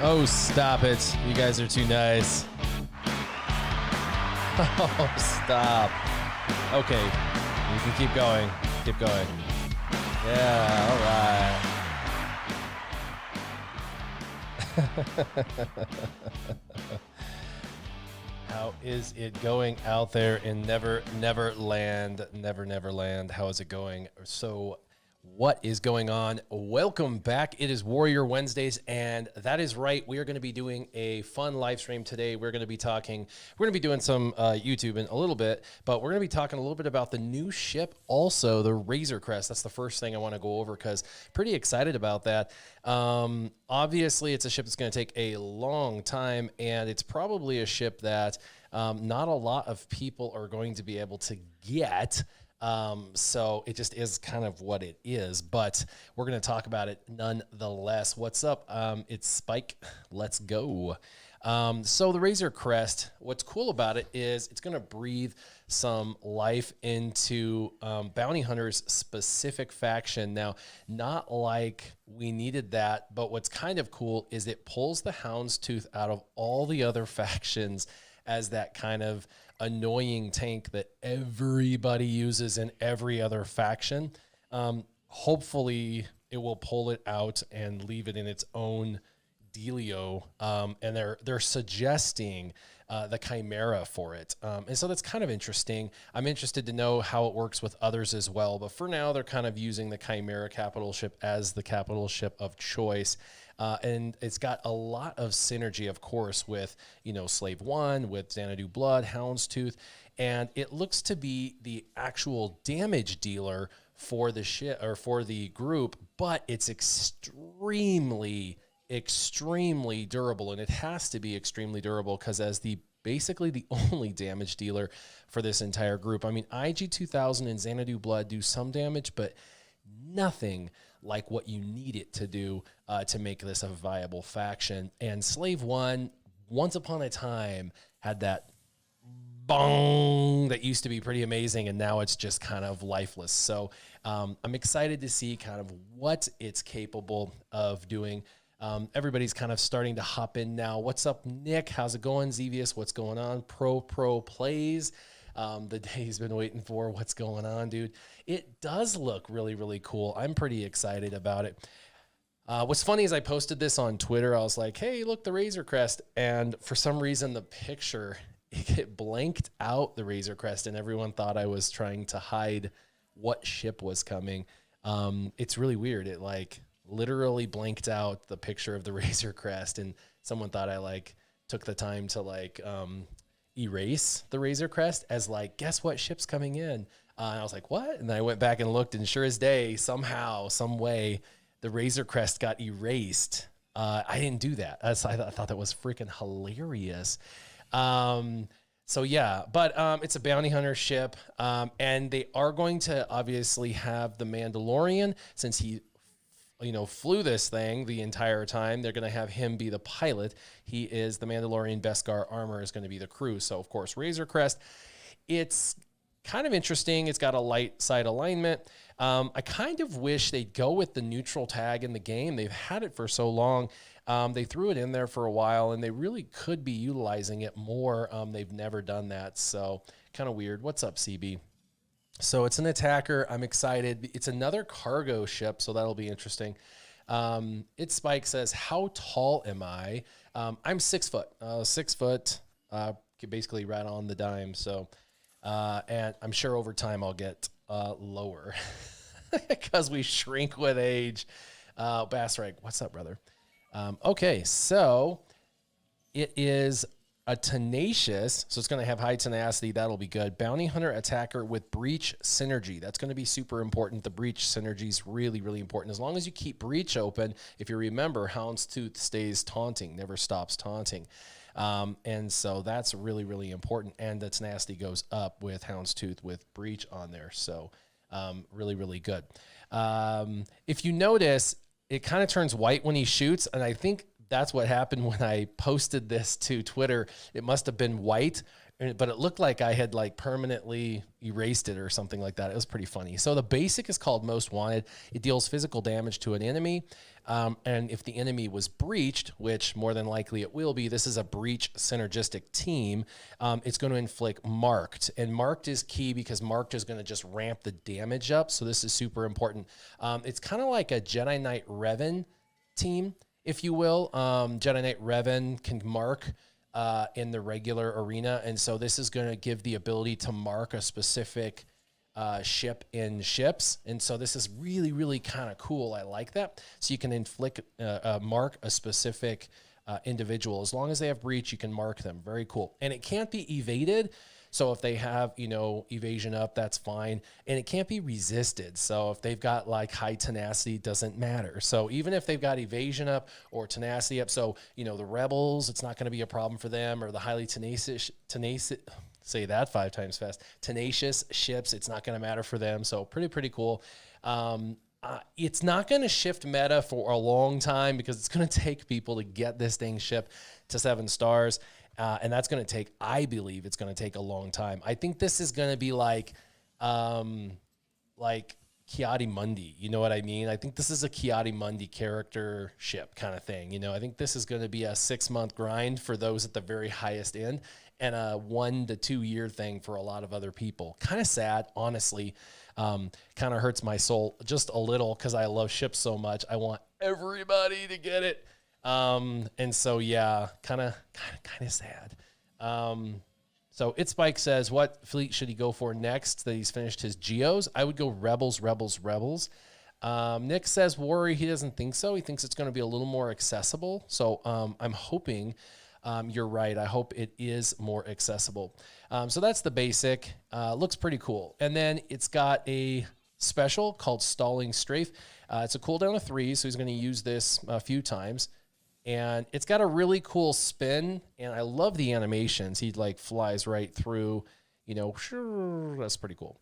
Oh, stop it. You guys are too nice. Oh, stop. Okay. You can keep going. Keep going. Yeah, all right. How is it going out there in Never Land? How is it going? So, what is going on? Welcome back. It is Warrior Wednesdays, and that is right. We are going to be doing a fun live stream today. We're going to be doing some YouTube in a little bit, but we're going to be talking a little bit about the new ship, also the Razor Crest. That's the first thing I want to go over because pretty excited about that. Obviously, it's a ship that's going to take a long time, and it's probably a ship that not a lot of people are going to be able to get. So it just is kind of what it is, but we're going to talk about it nonetheless. What's up? It's Spike. Let's go. So the Razor Crest, what's cool about it is it's going to breathe some life into Bounty Hunter's specific faction. Now, not like we needed that, but what's kind of cool is it pulls the Houndstooth out of all the other factions as that kind of annoying tank that everybody uses in every other faction. Hopefully it will pull it out and leave it in its own dealio. And they're suggesting the Chimera for it. And so that's kind of interesting. I'm interested to know how it works with others as well. But for now, they're kind of using the Chimera capital ship as the capital ship of choice. And it's got a lot of synergy, of course, with, Slave One, with Xanadu Blood, Houndstooth, and it looks to be the actual damage dealer for the ship or for the group, but it's extremely durable, and it has to be extremely durable because as basically the only damage dealer for this entire group. I mean, IG-2000 and Xanadu Blood do some damage, but nothing like what you need it to do to make this a viable faction. And Slave One, once upon a time, had that bong that used to be pretty amazing, and now it's just kind of lifeless. So I'm excited to see kind of what it's capable of doing. Everybody's kind of starting to hop in now. What's up, Nick? How's it going? Xevious, what's going on? Pro plays. The day he's been waiting for. What's going on, dude? It does look really, really cool. I'm pretty excited about it. What's funny is I posted this on Twitter. I was like, hey, look, the Razor Crest. And for some reason, the picture, it blanked out the Razor Crest, and everyone thought I was trying to hide what ship was coming. It's really weird. It literally blanked out the picture of the Razor Crest, and someone thought I took the time to erase the Razor Crest as guess what ship's coming in? And I was like, what? And then I went back and looked, and sure as day, somehow, some way, the Razor Crest got erased. I didn't do that. I thought that was freaking hilarious. So yeah, but it's a bounty hunter ship, and they are going to obviously have the Mandalorian, since he flew this thing the entire time. They're going to have him be the pilot. He is the Mandalorian. Beskar armor is going to be the crew. So, of course, Razor Crest. It's kind of interesting. It's got a light side alignment. I kind of wish they'd go with the neutral tag in the game. They've had it for so long. They threw it in there for a while, and they really could be utilizing it more. They've never done that, so kind of weird. What's up, CB? So it's an attacker. I'm excited. It's another cargo ship, so that'll be interesting. It's Spike says, how tall am I? I'm 6 foot. 6 foot, basically right on the dime. So, and I'm sure over time I'll get lower because we shrink with age. Bassrag, what's up, brother? Okay, so it is a tenacious, so it's going to have high tenacity. That'll be good. Bounty hunter attacker with breach synergy. That's going to be super important. The breach synergy is really, really important. As long as you keep breach open, if you remember, Houndstooth stays taunting, never stops taunting. And so that's really, really important. And the tenacity goes up with Houndstooth with breach on there. So really, really good. If you notice, it kind of turns white when he shoots, and I think that's what happened when I posted this to Twitter. It must have been white, but it looked like I had permanently erased it or something like that. It was pretty funny. So the basic is called Most Wanted. It deals physical damage to an enemy. And if the enemy was breached, which more than likely it will be, this is a breach synergistic team, it's going to inflict marked. And marked is key because marked is going to just ramp the damage up. So this is super important. It's kind of like a Jedi Knight Revan team, if you will. Jedi Knight Revan can mark in the regular arena. And so this is going to give the ability to mark a specific ship in ships. And so this is really, really kind of cool. I like that. So you can inflict, mark a specific individual. As long as they have breach, you can mark them. Very cool. And it can't be evaded. So if they have, evasion up, that's fine. And it can't be resisted. So if they've got like high tenacity, it doesn't matter. So even if they've got evasion up or tenacity up, so, the rebels, it's not going to be a problem for them, or the highly tenacious, say that 5 times fast, tenacious ships, it's not going to matter for them. So pretty cool. It's not going to shift meta for a long time because it's going to take people to get this thing shipped to 7 stars. And that's going to take, I believe it's going to take a long time. I think this is going to be like Kiadi Mundi. You know what I mean? I think this is a Kiadi Mundi character ship kind of thing. I think this is going to be a 6-month grind for those at the very highest end, and a 1 to 2 year thing for a lot of other people. Kind of sad, honestly. Kind of hurts my soul just a little because I love ships so much. I want everybody to get it. And so, yeah, kind of sad. So It Spike says, what fleet should he go for next that he's finished his Geos? I would go Rebels. Nick says Warrior, he doesn't think so. He thinks it's going to be a little more accessible. So I'm hoping you're right. I hope it is more accessible. So that's the basic. Looks pretty cool. And then it's got a special called Stalling Strafe. It's a cooldown of 3, so he's going to use this a few times. And it's got a really cool spin, and I love the animations. He like flies right through, that's pretty cool.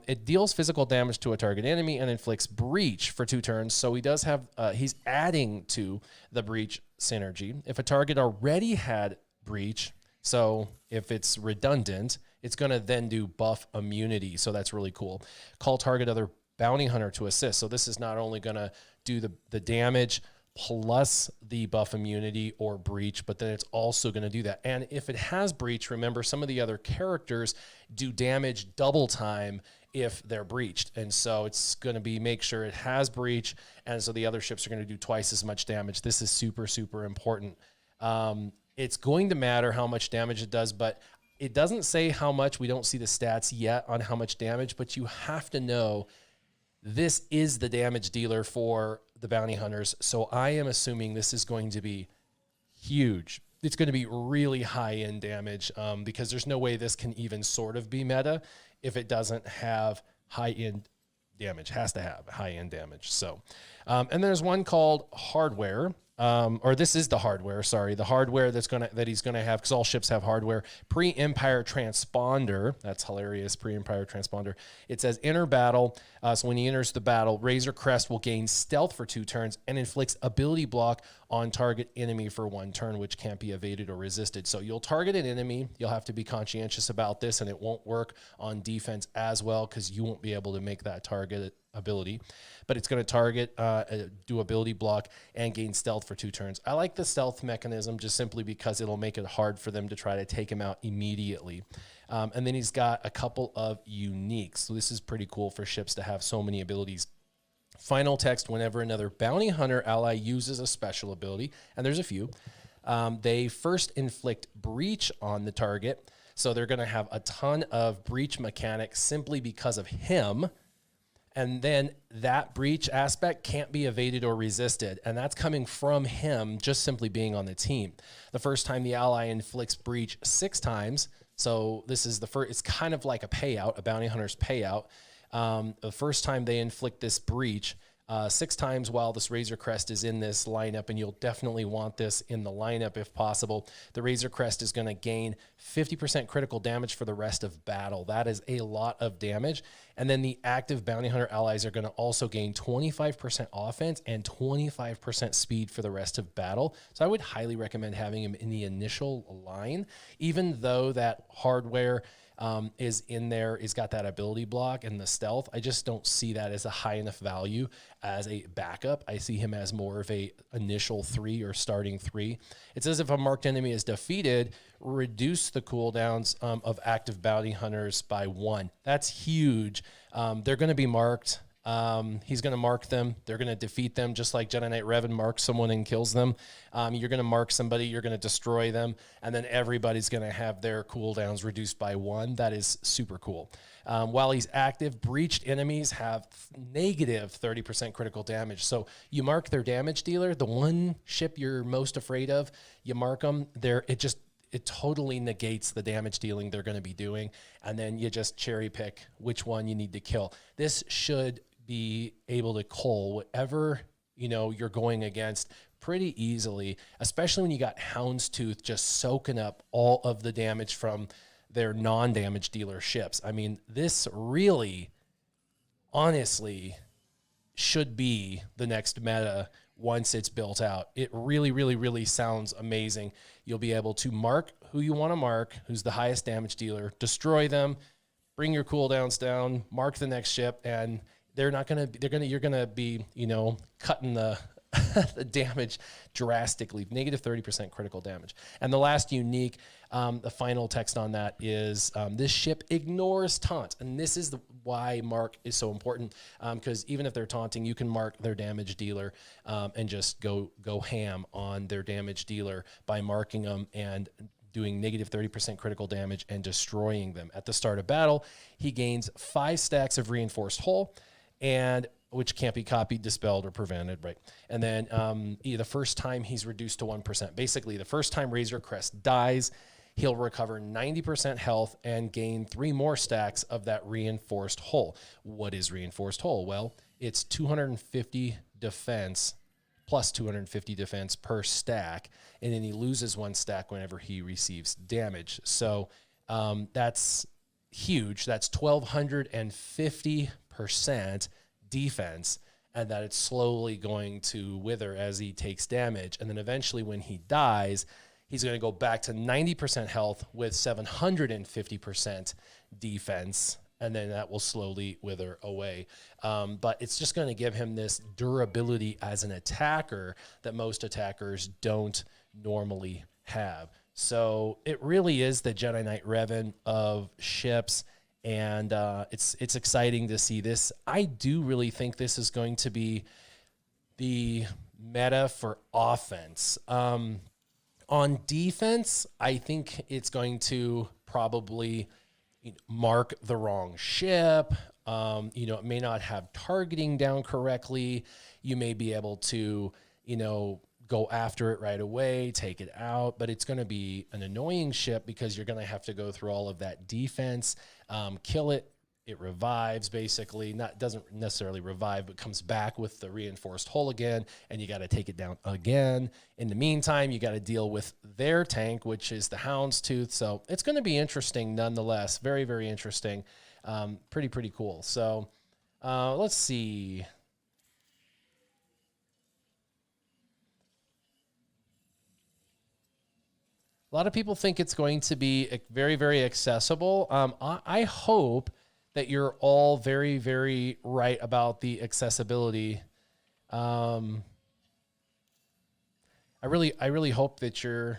It deals physical damage to a target enemy and inflicts breach for 2 turns. So he does have, he's adding to the breach synergy. If a target already had breach, so if it's redundant, it's going to then do buff immunity. So that's really cool. Call target other bounty hunter to assist. So this is not only going to do the damage plus the buff immunity or breach, but then it's also going to do that. And if it has breach, remember some of the other characters do damage double time if they're breached. And so it's going to be make sure it has breach. And so the other ships are going to do twice as much damage. This is super, super important. It's going to matter how much damage it does, but it doesn't say how much. We don't see the stats yet on how much damage, but you have to know this is the damage dealer for the bounty hunters. So I am assuming this is going to be huge. It's going to be really high-end damage because there's no way this can even sort of be meta if it doesn't have high-end damage. Has to have high-end damage. So, and there's one called Hardware. Or this is the hardware, sorry. The hardware that he's gonna have, because all ships have hardware. Pre-Empire Transponder. That's hilarious. Pre-Empire Transponder. It says enter battle. So when he enters the battle, Razor Crest will gain stealth for 2 turns and inflicts ability block on target enemy for 1 turn, which can't be evaded or resisted. So you'll target an enemy. You'll have to be conscientious about this, and it won't work on defense as well because you won't be able to make that target ability, but it's going to target, do ability block, and gain stealth for 2 turns. I like the stealth mechanism just simply because it'll make it hard for them to try to take him out immediately. And then he's got a couple of uniques. So this is pretty cool for ships to have so many abilities. Final text, whenever another bounty hunter ally uses a special ability, and there's a few, they first inflict breach on the target. So they're going to have a ton of breach mechanics simply because of him. And then that breach aspect can't be evaded or resisted. And that's coming from him just simply being on the team. The first time the ally inflicts breach 6 times. So this is the first, it's kind of like a payout, a bounty hunter's payout. The first time they inflict this breach, 6 times while this Razor Crest is in this lineup, and you'll definitely want this in the lineup if possible. The Razor Crest is going to gain 50% critical damage for the rest of battle. That is a lot of damage. And then the active bounty hunter allies are going to also gain 25% offense and 25% speed for the rest of battle. So I would highly recommend having him in the initial line, even though that hardware is in there, is got that ability block and the stealth. I just don't see that as a high enough value as a backup. I see him as more of a initial 3 or starting 3. It says if a marked enemy is defeated, reduce the cooldowns of active bounty hunters by 1. That's huge. They're going to be marked. He's going to mark them. They're going to defeat them just like Jedi Knight Revan marks someone and kills them. You're going to mark somebody, you're going to destroy them, and then everybody's going to have their cooldowns reduced by 1. That is super cool. While he's active, breached enemies have negative 30% critical damage. So you mark their damage dealer, the one ship you're most afraid of, you mark them there. It totally negates the damage dealing they're going to be doing. And then you just cherry pick which one you need to kill. This should be able to cull whatever, you're going against pretty easily, especially when you got Houndstooth just soaking up all of the damage from their non-damage dealer ships. I mean, this really, honestly, should be the next meta once it's built out. It really, really, really sounds amazing. You'll be able to mark who you want to mark, who's the highest damage dealer, destroy them, bring your cooldowns down, mark the next ship, and you're going to be, cutting the the damage drastically, negative 30% critical damage. And the last unique, the final text on that is this ship ignores taunt. And this is why mark is so important, because even if they're taunting, you can mark their damage dealer and just go ham on their damage dealer by marking them and doing negative 30% critical damage and destroying them. At the start of battle, he gains 5 stacks of reinforced hull, and which can't be copied, dispelled, or prevented, right? And then the first time he's reduced to 1%. Basically, the first time Razor Crest dies, he'll recover 90% health and gain 3 more stacks of that reinforced hull. What is reinforced hull? Well, it's 250 defense plus 250 defense per stack, and then he loses 1 stack whenever he receives damage. So that's huge. That's 1,250% defense, and that it's slowly going to wither as he takes damage. And then eventually when he dies, he's going to go back to 90% health with 750% defense, and then that will slowly wither away. But it's just going to give him this durability as an attacker that most attackers don't normally have. So it really is the Jedi Knight Revan of ships, and it's exciting to see this. I do really think this is going to be the meta for offense. On defense, I think it's going to probably mark the wrong ship. It may not have targeting down correctly. You may be able to, go after it right away, take it out, but it's going to be an annoying ship because you're going to have to go through all of that defense, kill it. It revives, basically. Doesn't necessarily revive, but comes back with the reinforced hull again, and you got to take it down again. In the meantime, you got to deal with their tank, which is the Houndstooth. So it's going to be interesting nonetheless. Very, very interesting. Pretty cool. So let's see. A lot of people think it's going to be very, very accessible. I hope that you're all very, very right about the accessibility. I really hope that you're,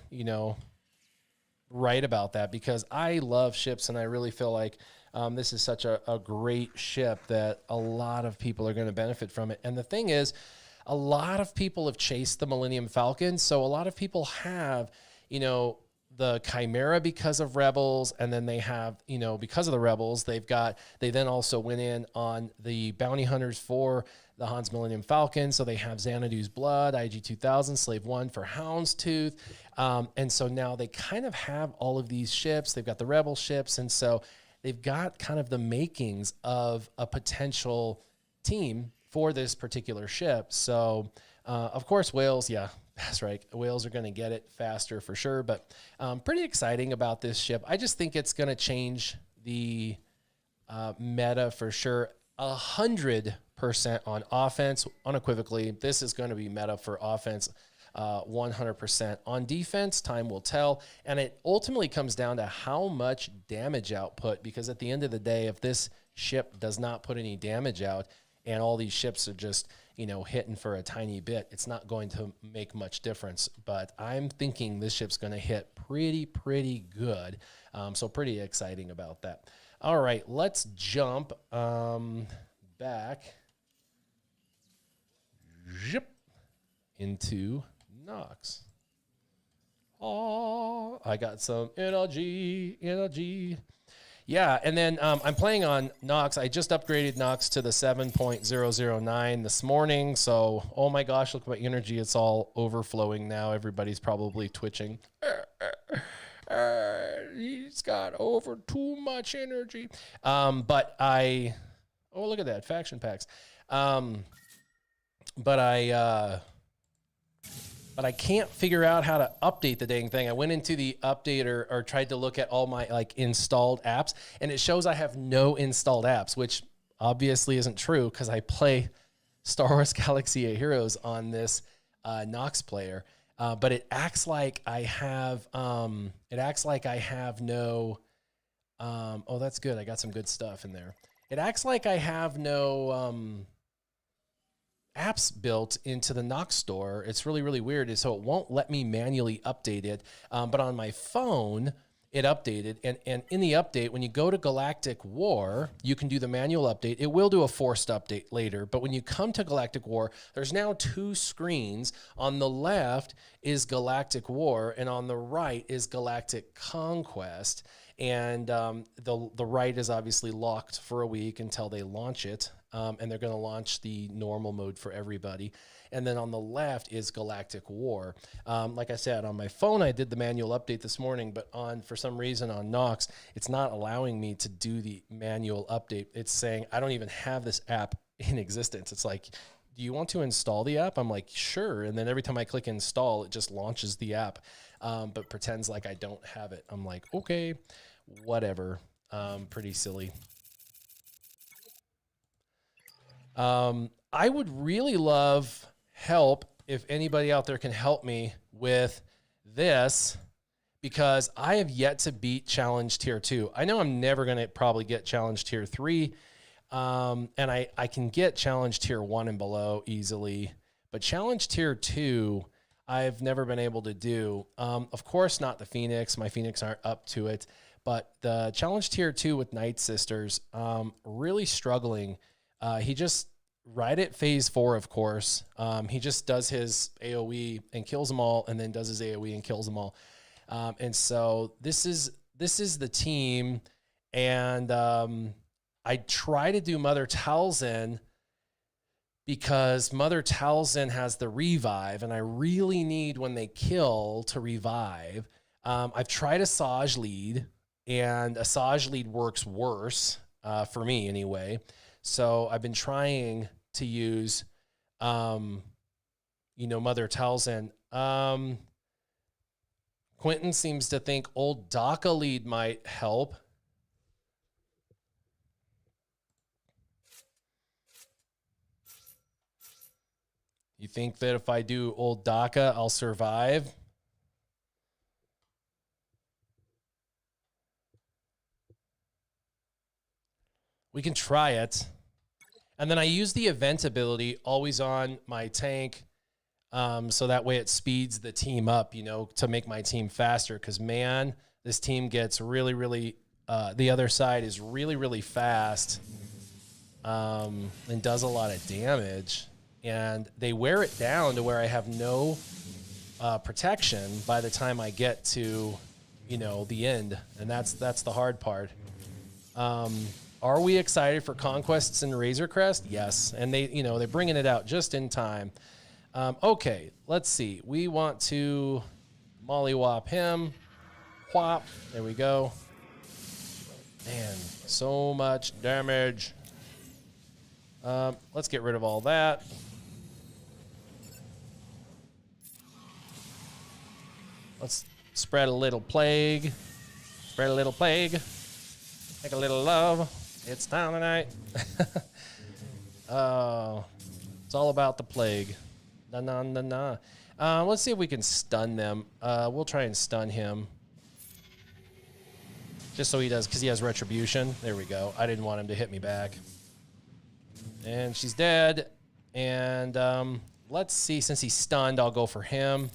right about that, because I love ships, and I really feel like this is such a great ship that a lot of people are going to benefit from it. And the thing is, a lot of people have chased the Millennium Falcon, so a lot of people have, the Chimera because of Rebels, and then they have, because of the Rebels, they then also went in on the bounty hunters for the Han's Millennium Falcon, so they have Xanadu's Blood, IG-2000, Slave 1 for Houndstooth, and so now they kind of have all of these ships. They've got the Rebel ships, and so they've got kind of the makings of a potential team for this particular ship. So, of course, Whales, yeah, that's right. Whales are going to get it faster for sure, but pretty exciting about this ship. I just think it's going to change the meta for sure. 100% on offense, unequivocally. This is going to be meta for offense. 100%. On defense, time will tell. And it ultimately comes down to how much damage output, because at the end of the day, if this ship does not put any damage out and all these ships are just, you know, hitting for a tiny bit, it's not going to make much difference. But I'm thinking this ship's going to hit pretty good. So pretty exciting about that. All right, let's jump back into Nox. Oh, I got some energy. Yeah, and then I'm playing on Nox. I just upgraded Nox to the 7.009 this morning. So, oh my gosh, look at my energy. It's all overflowing now. Everybody's probably twitching. He's got over too much energy. Oh, look at that, faction packs. But I can't figure out how to update the dang thing. I went into the update or tried to look at all my like installed apps, and it shows I have no installed apps, which obviously isn't true because I play Star Wars Galaxy of Heroes on this Nox player. But it acts like I have no. Oh, that's good. I got some good stuff in there. It acts like I have no apps built into the Nox store. It's really weird. So it won't let me manually update it. But on my phone, it updated. And in the update, when you go to Galactic War, you can do the manual update. It will do a forced update later. But when you come to Galactic War, there's now two screens. On the left is Galactic War, and on the right is Galactic Conquest. And the right is obviously locked for a week until they launch it. And they're going to launch the normal mode for everybody. And then on the left is Galactic War. Like I said, on my phone, I did the manual update this morning, but for some reason on Nox, it's not allowing me to do the manual update. It's saying, I don't even have this app in existence. It's like, do you want to install the app? I'm like, sure. And then every time I click install, it just launches the app, but pretends like I don't have it. I'm like, okay, whatever. Pretty silly. I would really love help if anybody out there can help me with this, because I have yet to beat Challenge Tier 2. I know I'm never going to probably get Challenge Tier 3, and I can get Challenge Tier 1 and below easily, but Challenge Tier 2, I've never been able to do. Of course, not the Phoenix. My Phoenix aren't up to it, but the Challenge Tier 2 with Night Sisters, really struggling. He just, right at phase 4, of course, he just does his AoE and kills them all, and then does his AoE and kills them all. And so this is the team, and I try to do Mother Talzin because Mother Talzin has the revive, and I really need when they kill to revive. I've tried Asajj lead, and Asajj lead works worse for me anyway. So I've been trying to use, Mother Talzin. Quentin seems to think old DACA lead might help. You think that if I do old DACA, I'll survive? We can try it. And then I use the event ability always on my tank, so that way it speeds the team up, to make my team faster. Because, man, this team gets really, the other side is really fast, and does a lot of damage. And they wear it down to where I have no protection by the time I get to, the end. And that's the hard part. Are we excited for Conquests and Razor Crest? Yes. And they're bringing it out just in time. Okay, let's see. We want to mollywop him. Whop. There we go. Man, so much damage. Let's get rid of all that. Let's spread a little plague. Spread a little plague. Make a little love. It's time tonight. Oh, it's all about the plague. Na. Let's see if we can stun them. We'll try and stun him. Just so he does, because he has retribution. There we go. I didn't want him to hit me back. And she's dead. And let's see, since he's stunned, I'll go for him.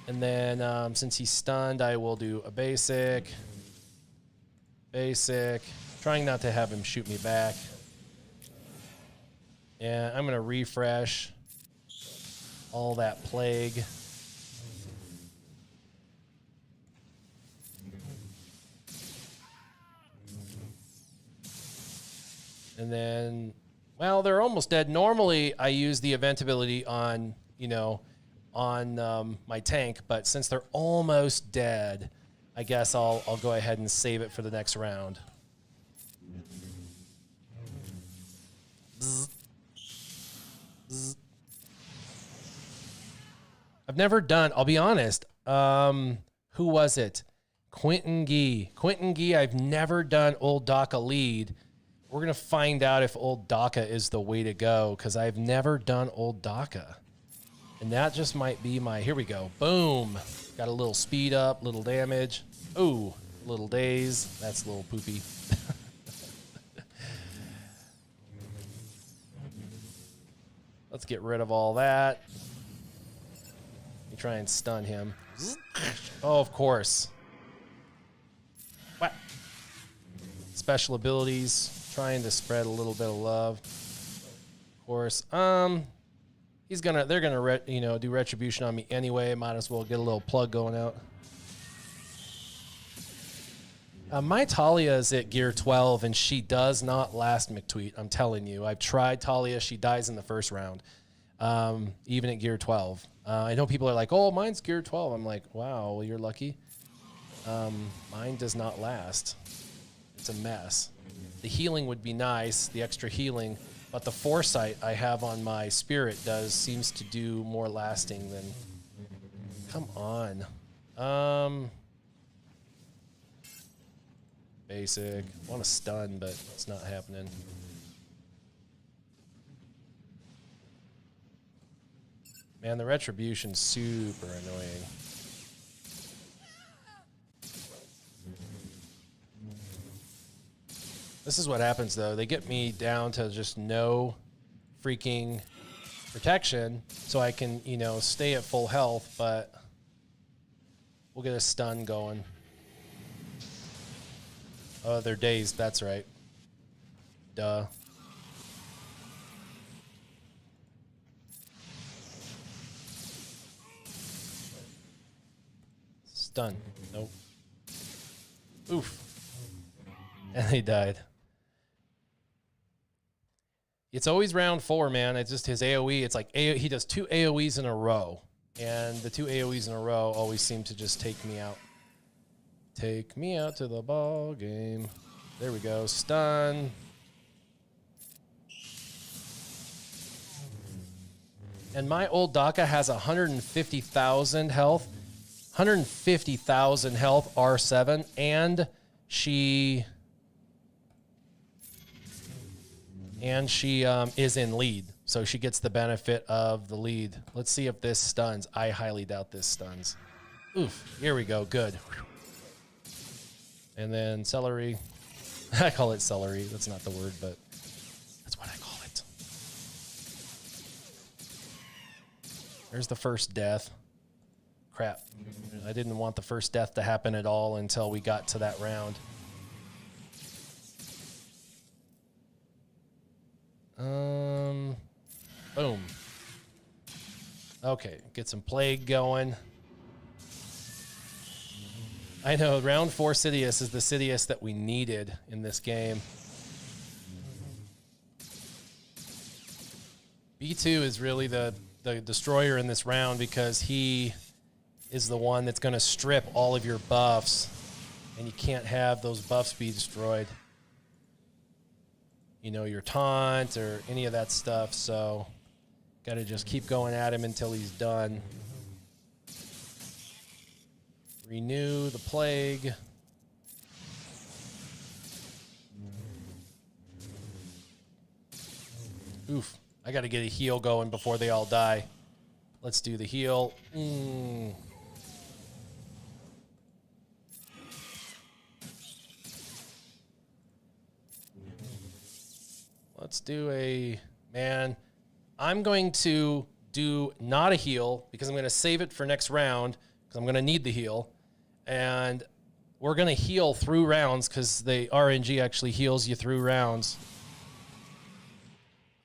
And then since he's stunned, I will do a basic. Basic. Trying not to have him shoot me back. And I'm going to refresh all that plague. And then, well, they're almost dead. Normally, I use the event ability on, you know, on my tank, but since they're almost dead, I guess I'll go ahead and save it for the next round. Bzz. Bzz. I've never done, I'll be honest, who was it? Quentin Gee. Quentin Gee, I've never done Old Daka lead. We're going to find out if Old Daka is the way to go, because I've never done Old Daka. And that just might be my, here we go. Boom. Got a little speed up, little damage. Ooh, little daze. That's a little poopy. Let's get rid of all that. You try and stun him. Oh, of course. What? Special abilities. Trying to spread a little bit of love. Of course. They're gonna do retribution on me anyway. Might as well get a little plug going out. My Talia is at gear 12, and she does not last McTweet. I'm telling you. I've tried Talia. She dies in the first round, even at gear 12. I know people are like, oh, mine's gear 12. I'm like, wow, well, you're lucky. Mine does not last. It's a mess. The healing would be nice, the extra healing, but the foresight I have on my spirit seems to do more lasting than... Come on. Basic. I want to stun, but it's not happening. Man, the retribution's super annoying. This is what happens, though. They get me down to just no freaking protection, so I can, stay at full health, but we'll get a stun going. Oh, they're dazed. That's right. Duh. Stun. Nope. Oof. And they died. It's always round 4, man. It's just his AoE. It's like he does 2 AoEs in a row. And the 2 AoEs in a row always seem to just take me out. Take me out to the ball game. There we go. Stun. And my old Daka has 150,000 health. 150,000 health, R7. And she is in lead, so she gets the benefit of the lead. Let's see if this stuns. I highly doubt this stuns. Oof, here we go, good. And then celery. I call it celery. That's not the word, but that's what I call it. There's the first death. Crap. I didn't want the first death to happen at all until we got to that round. Boom. Okay, get some plague going. I know, round 4 Sidious is the Sidious that we needed in this game. B2 is really the destroyer in this round because he is the one that's going to strip all of your buffs, and you can't have those buffs be destroyed. Your taunt or any of that stuff, so got to just keep going at him until he's done. Renew the plague. Oof, I got to get a heal going before they all die. Let's do the heal. Let's do a... Man, I'm going to do not a heal because I'm going to save it for next round because I'm going to need the heal. And we're going to heal through rounds because the RNG actually heals you through rounds.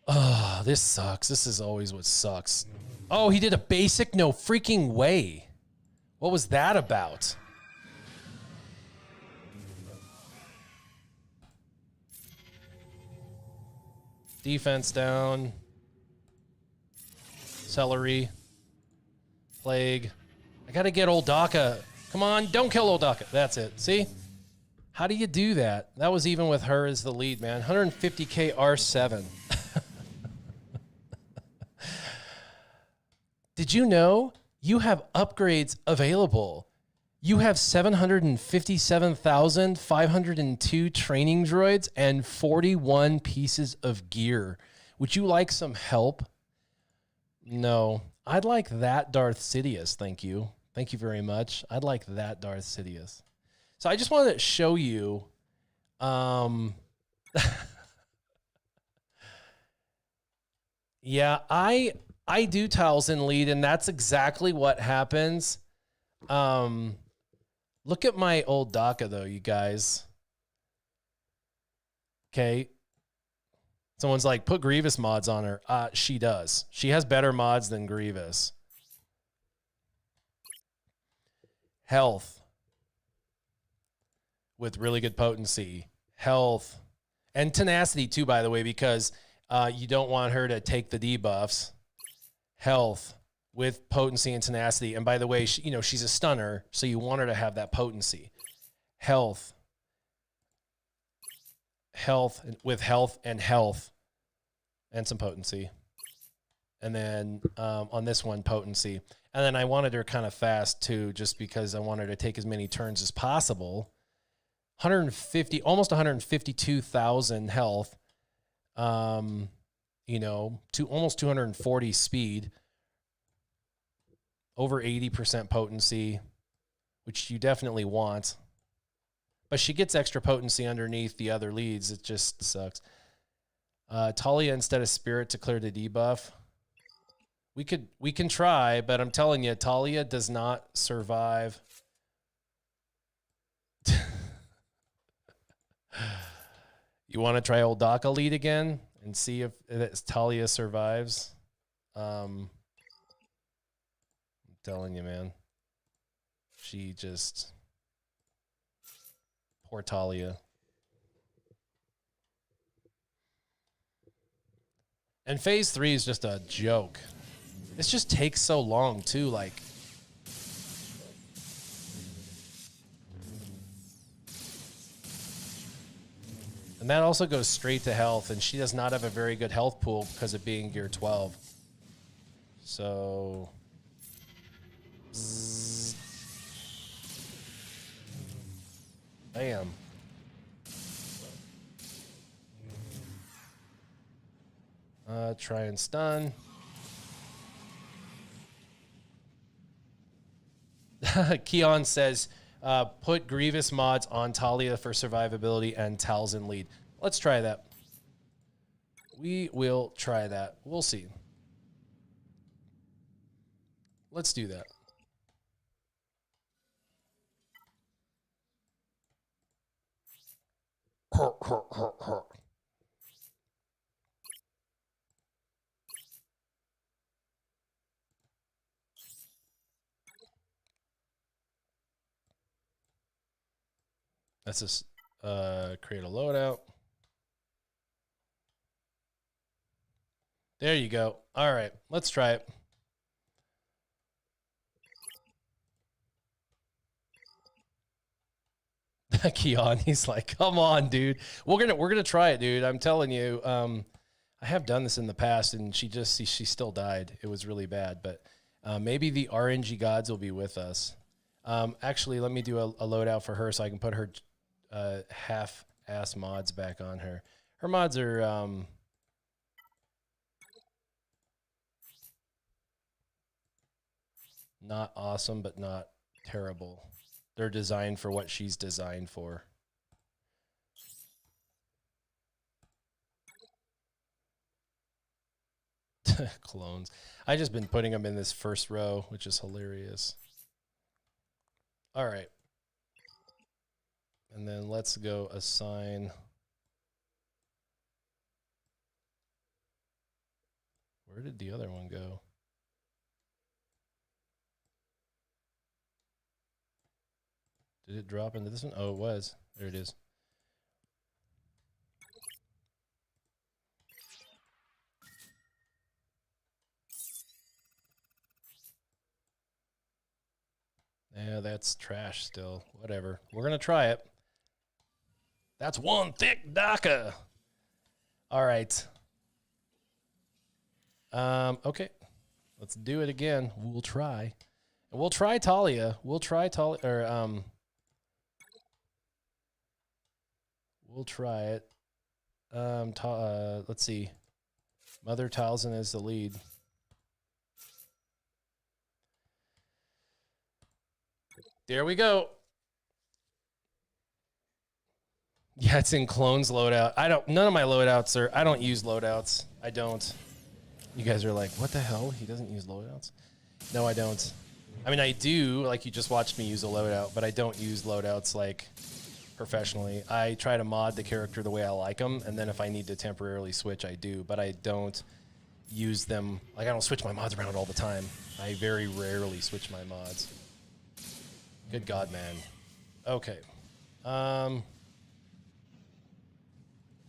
Oh, this sucks. This is always what sucks. Oh, he did a basic? No freaking way. What was that about? Defense down. Celery. Plague. I gotta get old Daka. Come on, don't kill old Daka. That's it. See? How do you do that? That was even with her as the lead, man. 150k R7. Did you know you have upgrades available? You have 757,502 training droids and 41 pieces of gear. Would you like some help? No. I'd like that Darth Sidious, thank you. Thank you very much. I'd like that Darth Sidious. So I just wanted to show you... yeah, I do Talzin lead, and that's exactly what happens. Look at my old Daka, though, you guys. Okay. Someone's like, put Grievous mods on her. She does. She has better mods than Grievous. Health. With really good potency. Health. And tenacity, too, by the way, because you don't want her to take the debuffs. Health. With potency and tenacity. And by the way, she, you know, she's a stunner, so you want her to have that potency. Health. Health with health and health. And some potency. And then on this one, potency. And then I wanted her kind of fast, too, just because I wanted her to take as many turns as possible. 150, almost 152,000 health. You know, almost 240 speed. Over 80% potency, which you definitely want. But she gets extra potency underneath the other leads. It just sucks. Talia instead of Spirit to clear the debuff. We can try, but I'm telling you, Talia does not survive. You want to try old Daka lead again and see if Talia survives? Telling you, man. She just... Poor Talia. And phase 3 is just a joke. This just takes so long, too, like... And that also goes straight to health, and she does not have a very good health pool because of being gear 12. So... Bam. Try and stun. Keon says, put Grievous mods on Talia for survivability and Talzin lead. Let's try that. We will try that. We'll see. Let's do that. Let's just create a loadout. There you go. All right, let's try it. Keon, he's like, come on, dude. We're gonna try it, dude. I'm telling you. I have done this in the past, and she still died. It was really bad, but maybe the RNG gods will be with us. Actually, let me do a loadout for her so I can put her half-ass mods back on her. Her mods are Not awesome, but not terrible. They're designed for what she's designed for. Clones. I just been putting them in this first row, which is hilarious. All right. And then let's go assign. Where did the other one go? Did it drop into this one? Oh, it was. There it is. Yeah, that's trash still. Whatever. We're going to try it. That's one thick DACA. All right. Okay. Let's do it again. We'll try. And we'll try Talia. We'll try Talia. Or, we'll try it. Let's see. Mother Talzin is the lead. There we go. Yeah, it's in clones loadout. None of my loadouts are, I don't use loadouts. I don't. You guys are like, what the hell? He doesn't use loadouts? No, I don't. I mean, I do, like you just watched me use a loadout, but I don't use loadouts like professionally. I try to mod the character the way I like them, and then if I need to temporarily switch, I do, but I don't use them. Like, I don't switch my mods around all the time. I very rarely switch my mods. Good God, man. Okay.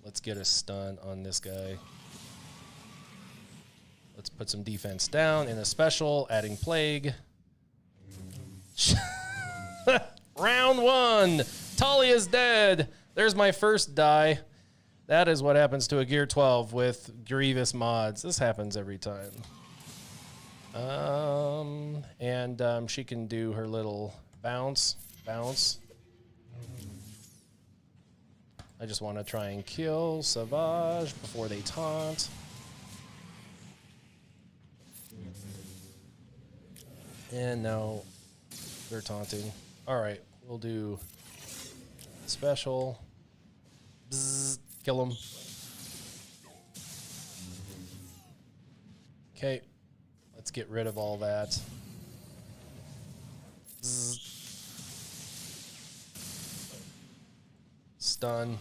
Let's get a stun on this guy. Let's put some defense down in a special, adding plague. Round one. Talia's dead. There's my first die. That is what happens to a Gear 12 with Grievous mods. This happens every time. She can do her little bounce. I just want to try and kill Savage before they taunt. And now they're taunting. All right, we'll do special. Bzz, kill him. Okay, let's get rid of all that. Bzz. Stun.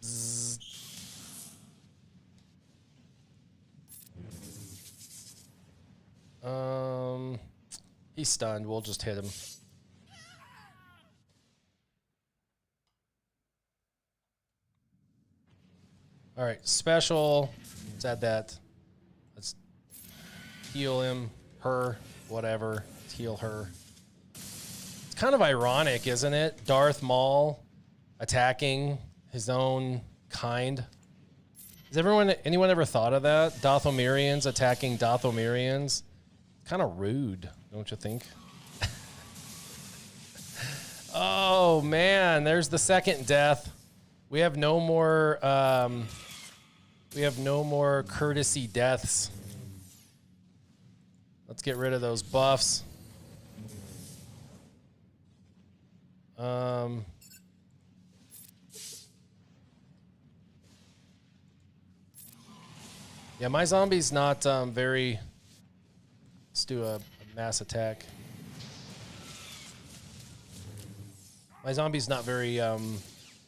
Bzz. He's stunned. We'll just hit him. All right, special. Let's add that. Let's heal him, her, whatever. Let's heal her. It's kind of ironic, isn't it? Darth Maul attacking his own kind. Has anyone ever thought of that? Dathomirians attacking Dathomirians? Kind of rude, don't you think? Oh man, there's the second death. We have no more courtesy deaths. Let's get rid of those buffs. Yeah, my zombie's not very... Let's do a mass attack. My zombie's not very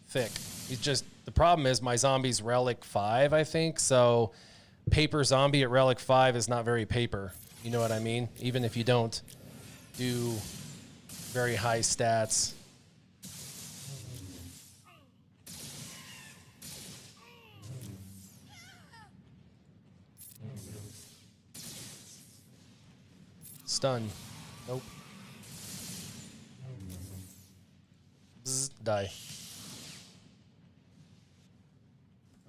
thick. He's just... The problem is my zombie's Relic 5, I think, so paper zombie at Relic 5 is not very paper. You know what I mean? Even if you don't do very high stats. Stun. Nope. Bzz, die.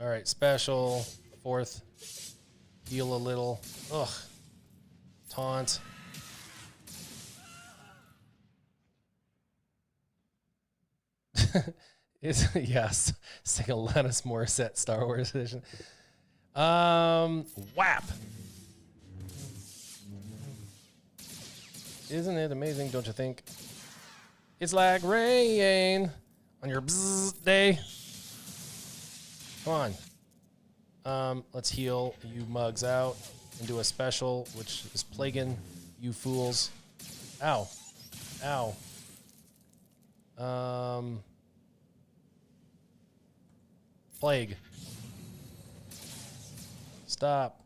All right, special. Fourth. Heal a little. Ugh. Taunt. Yes. It's like Alanis Morissette Star Wars edition. Whap. Isn't it amazing, don't you think? It's like rain on your bzzz day. Come on. Let's heal you mugs out and do a special, which is plaguing you fools. Ow. Ow. Plague. Stop.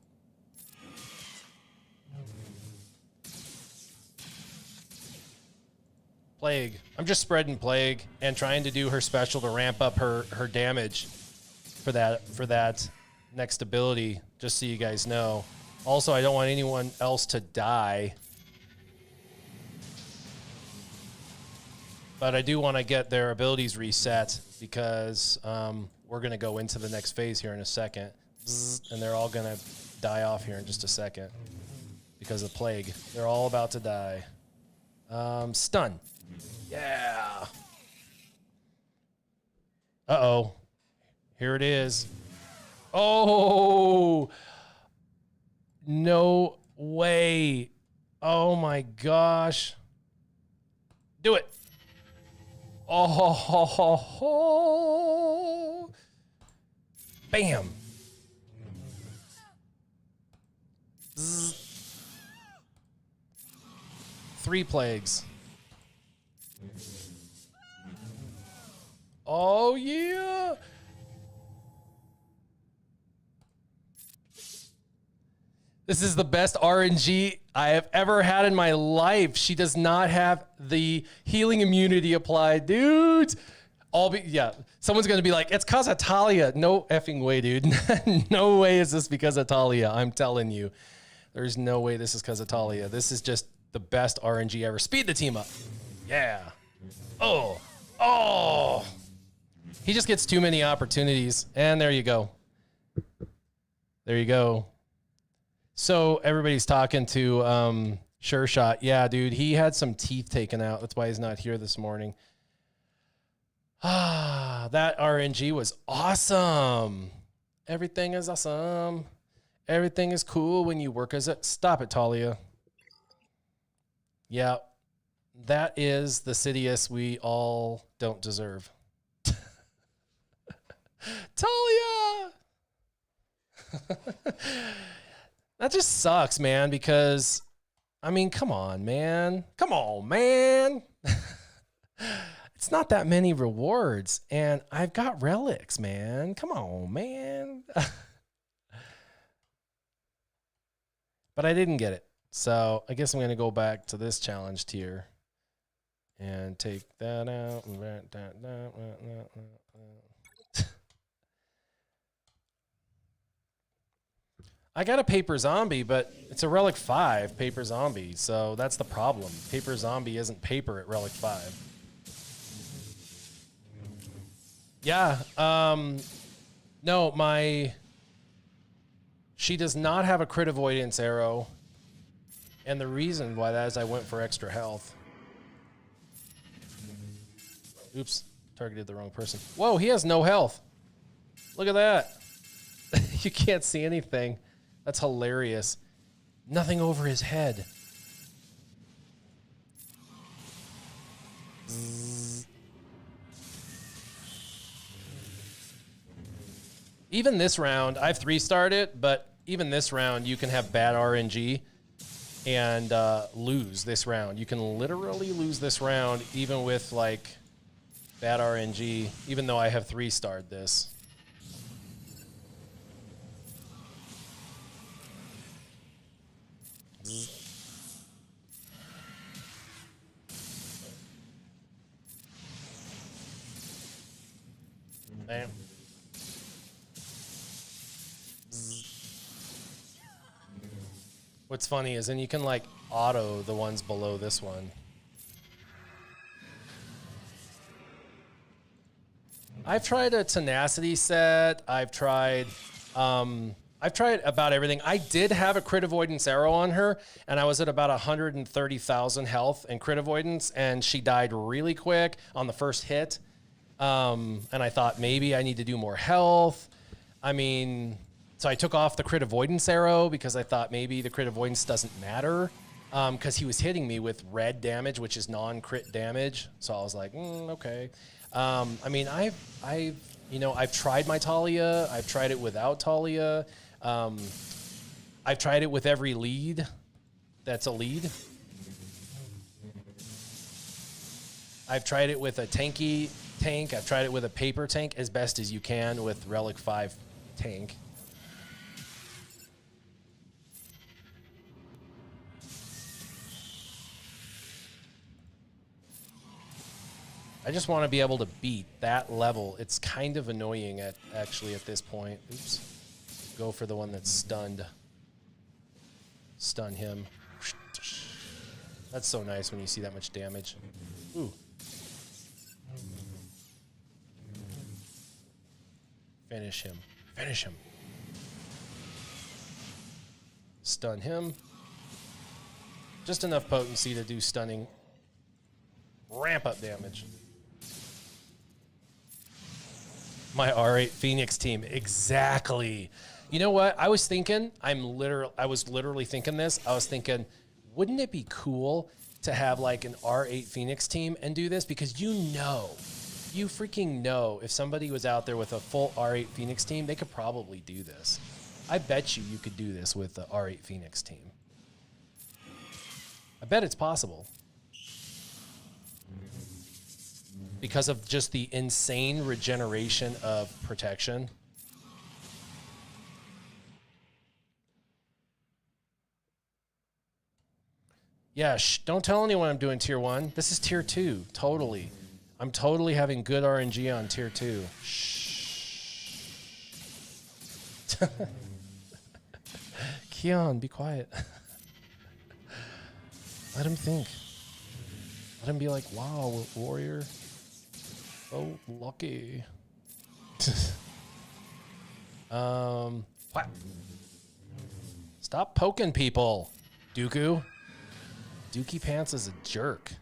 Plague. I'm just spreading plague and trying to do her special to ramp up her damage for that next ability, just so you guys know. Also, I don't want anyone else to die. But I do want to get their abilities reset because we're going to go into the next phase here in a second. And they're all going to die off here in just a second because of plague. They're all about to die. Stun. Yeah. Uh-oh. Here it is. Oh. No way. Oh, my gosh. Do it. Oh. Bam. Zzz. 3 plagues. Oh, yeah. This is the best RNG I have ever had in my life. She does not have the healing immunity applied, dudes. Someone's going to be like, it's because of Talia. No effing way, dude. No way is this because of Talia. I'm telling you. There's no way this is because of Talia. This is just the best RNG ever. Speed the team up. Yeah. Oh. Oh. He just gets too many opportunities. And there you go. There you go. So everybody's talking to Sure Shot. Yeah, dude, he had some teeth taken out. That's why he's not here this morning. Ah, that RNG was awesome. Everything is awesome. Everything is cool when you work as a... Stop it, Talia. Yeah, that is the Sidious we all don't deserve. Talia! That just sucks, man, because, I mean, come on, man. Come on, man. It's not that many rewards, and I've got relics, man. Come on, man. But I didn't get it. So I guess I'm going to go back to this challenge tier and take that out. I got a paper zombie, but it's a relic 5 paper zombie. So that's the problem. Paper zombie isn't paper at relic 5. Yeah. No, she does not have a crit avoidance arrow. And the reason why that is I went for extra health. Oops, targeted the wrong person. Whoa, he has no health. Look at that. You can't see anything. That's hilarious. Nothing over his head. Even this round, I've 3-starred it, but even this round, you can have bad RNG and lose this round. You can literally lose this round even with like bad RNG, even though I have 3-starred this. Bam. What's funny is then you can like auto the ones below this one. I've tried a tenacity set. I've tried about everything. I did have a crit avoidance arrow on her, and I was at about 130,000 health and crit avoidance, and she died really quick on the first hit. And I thought maybe I need to do more health. I mean, so I took off the crit avoidance arrow because I thought maybe the crit avoidance doesn't matter. because he was hitting me with red damage, which is non-crit damage. So I was like, okay. I mean, I've tried my Talia. I've tried it without Talia. I've tried it with every lead that's a lead. I've tried it with a tanky tank. I've tried it with a paper tank as best as you can with Relic 5 tank. I just want to be able to beat that level. It's kind of annoying actually at this point. Oops. Go for the one that's stunned. Stun him. That's so nice when you see that much damage. Ooh. Finish him. Finish him. Stun him. Just enough potency to do stunning. Ramp up damage. My R8 Phoenix team, exactly. You know what? I was thinking, I was literally thinking this. I was thinking, wouldn't it be cool to have like an R8 Phoenix team and do this? Because you freaking know, if somebody was out there with a full R8 Phoenix team, they could probably do this. I bet you could do this with the R8 Phoenix team. I bet it's possible. Because of just the insane regeneration of protection. Yeah, don't tell anyone I'm doing tier 1. This is tier 2, totally. I'm totally having good RNG on tier 2. Shh. Keon, be quiet. Let him think. Let him be like, wow, warrior. Oh, lucky. What? Stop poking people, Dooku. Dookie Pants is a jerk.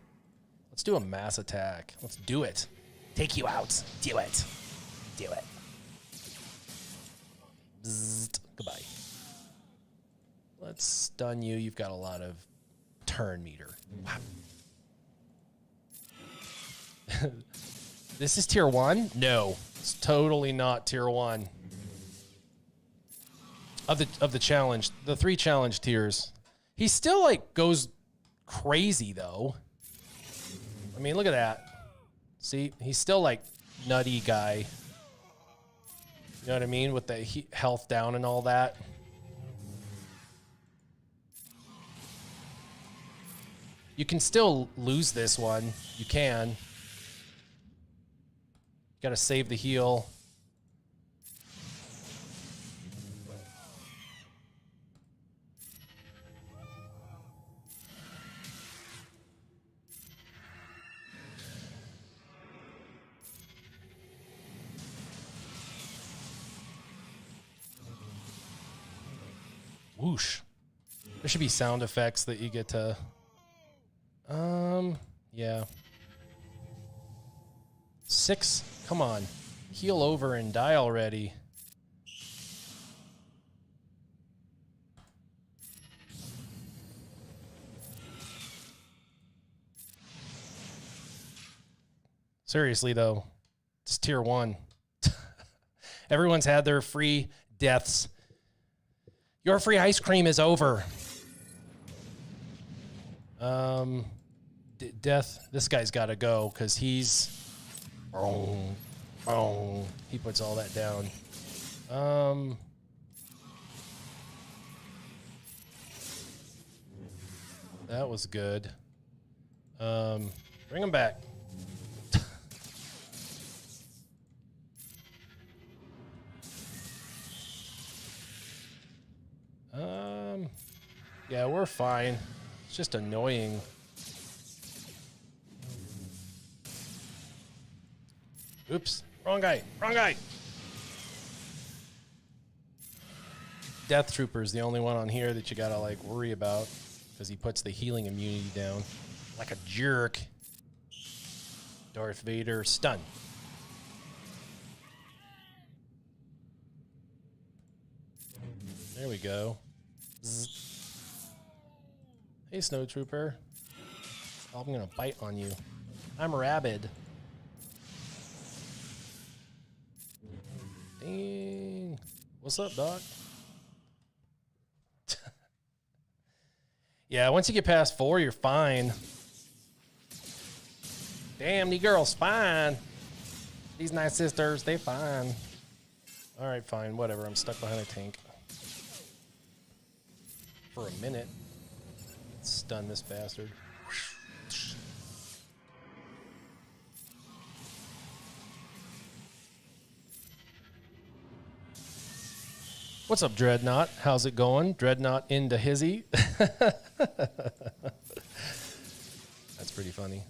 Let's do a mass attack. Let's do it. Take you out. Do it. Do it. Bzzzt. Goodbye. Let's stun you. You've got a lot of turn meter. Wow. This is tier 1? No, it's totally not tier 1. Of the challenge, the 3 challenge tiers. He still like goes crazy though. I mean, look at that. See, he's still like nutty guy. You know what I mean? With the health down and all that. You can still lose this one. You can. Got to save the heal. Whoosh. There should be sound effects that you get to... yeah. 6? Come on. Heal over and die already. Seriously, though. It's tier 1. Everyone's had their free deaths. Your free ice cream is over. Death. This guy's got to go because he's... He puts all that down. That was good. Bring him back. Yeah, we're fine. It's just annoying. Oops, wrong guy, wrong guy. Death Trooper's the only one on here that you gotta like worry about because he puts the healing immunity down like a jerk. Darth Vader stun. There we go. Zzz. Hey, Snow Trooper. Oh, I'm gonna bite on you. I'm rabid. Dang. What's up, dog? Yeah, once you get past 4, you're fine. Damn, the girl's fine. These nice sisters, they fine. All right, fine, whatever. I'm stuck behind a tank. For a minute. Stun this bastard. What's up, Dreadnought? How's it going? Dreadnought into hizzy. That's pretty funny.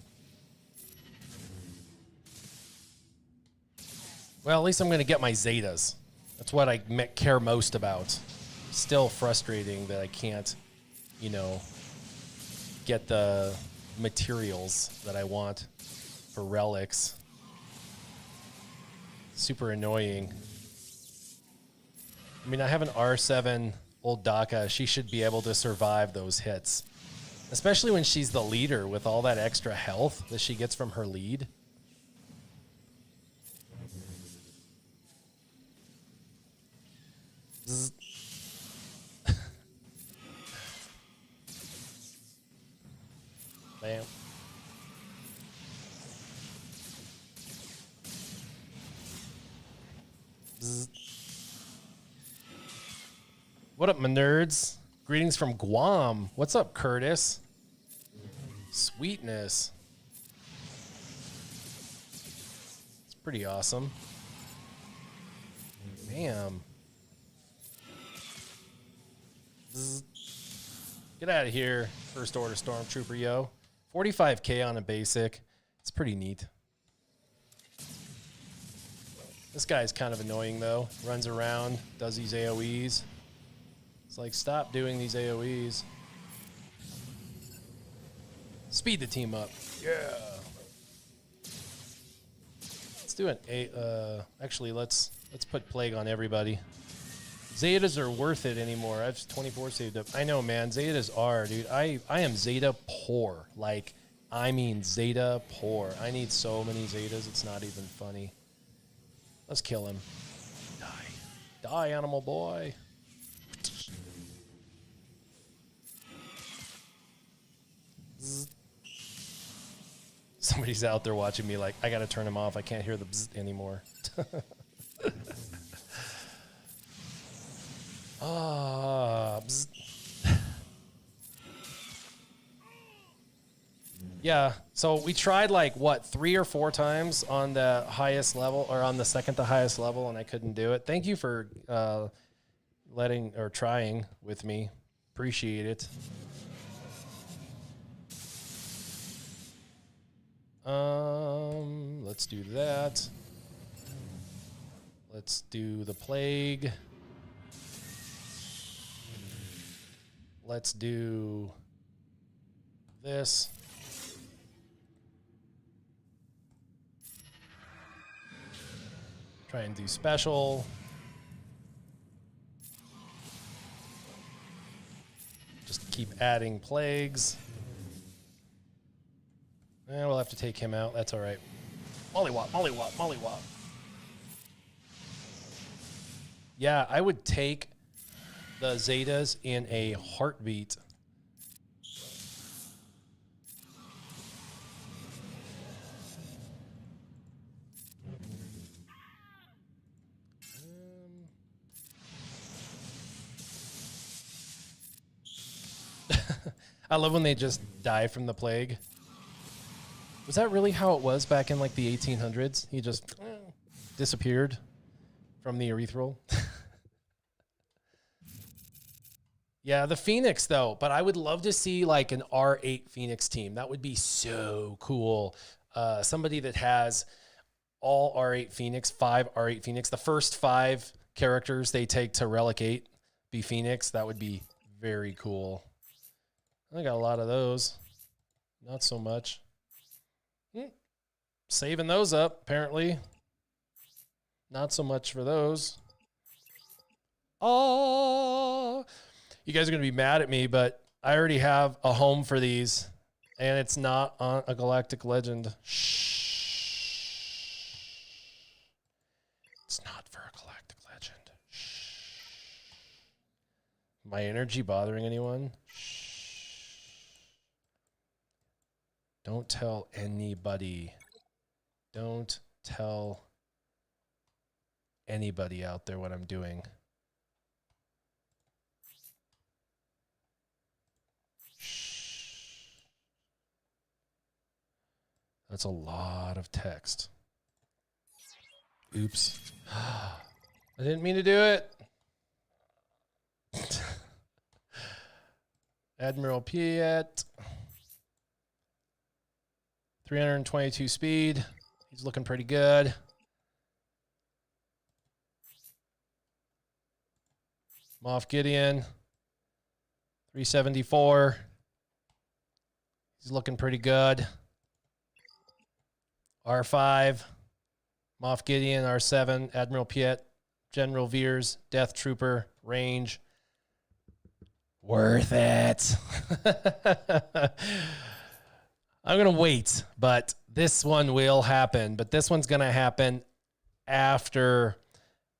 Well, at least I'm going to get my Zetas. That's what I care most about. Still frustrating that I can't, you know, get the materials that I want for relics. Super annoying. I mean, I have an R7 old Daka. She should be able to survive those hits. Especially when she's the leader with all that extra health that she gets from her lead. Zzz. Bam. Zzz. What up, my nerds? Greetings from Guam. What's up, Curtis? Sweetness. It's pretty awesome. Bam. Zzz. Get out of here, First Order Stormtrooper, yo. 45k on a basic. It's pretty neat. This guy's kind of annoying, though. Runs around, does these AoEs. It's like, stop doing these AoEs. Speed the team up. Yeah. Let's do an actually, let's put Plague on everybody. Zetas are worth it anymore. I have 24 saved up. I know, man. Zetas are, dude. I am Zeta poor. Like, I mean Zeta poor. I need so many Zetas, it's not even funny. Let's kill him. Die. Die, animal boy. Zzz. Somebody's out there watching me like, I gotta turn him off. I can't hear the bzzz anymore. Bzzz. Yeah, so we tried like, what, 3 or 4 times on the highest level, or on the second to highest level, and I couldn't do it. Thank you for trying with me. Appreciate it. Let's do that. Let's do the Plague. Let's do this. Try and do special. Just keep adding plagues. And we'll have to take him out. That's all right. Mollywop, mollywop, mollywop. Yeah, I would take the Zetas in a heartbeat. I love when they just die from the plague. Was that really how it was back in like the 1800s? He just disappeared from the erythral. Yeah, the Phoenix though, but I would love to see like an R8 Phoenix team. That would be so cool. Somebody that has all R8 Phoenix, 5 R8 Phoenix. The first 5 characters they take to Relic 8 be Phoenix. That would be very cool. I got a lot of those. Not so much. Saving those up, apparently. Not so much for those. Oh, you guys are going to be mad at me, but I already have a home for these, and it's not on a Galactic Legend. Shh. It's not for a Galactic Legend. Shh. My energy bothering anyone? Shh. Don't tell anybody. Don't tell anybody out there what I'm doing. That's a lot of text. Oops. I didn't mean to do it. Admiral Piet. 322 speed. He's looking pretty good. Moff Gideon. 374. He's looking pretty good. R5, Moff Gideon, R7, Admiral Piet, General Veers, Death Trooper, range. Worth it. I'm going to wait, but this one will happen. But this one's going to happen after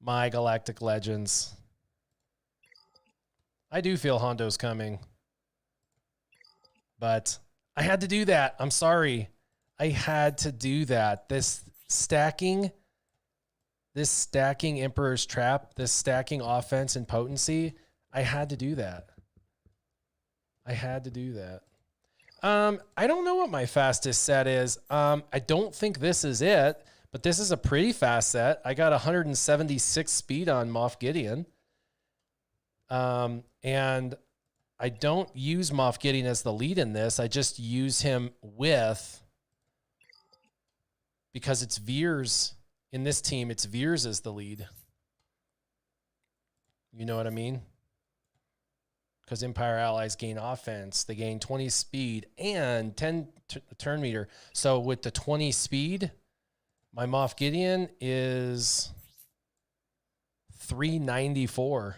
my Galactic Legends. I do feel Hondo's coming, but I had to do that. I'm sorry. I had to do that. This stacking Emperor's Trap, this stacking offense and potency, I had to do that. I had to do that. I don't know what my fastest set is. I don't think this is it, but this is a pretty fast set. I got 176 speed on Moff Gideon. And I don't use Moff Gideon as the lead in this. I just use him with... Because it's Veers in this team, it's Veers as the lead. You know what I mean? Because Empire allies gain offense. They gain 20 speed and 10 turn meter. So with the 20 speed, my Moff Gideon is 394.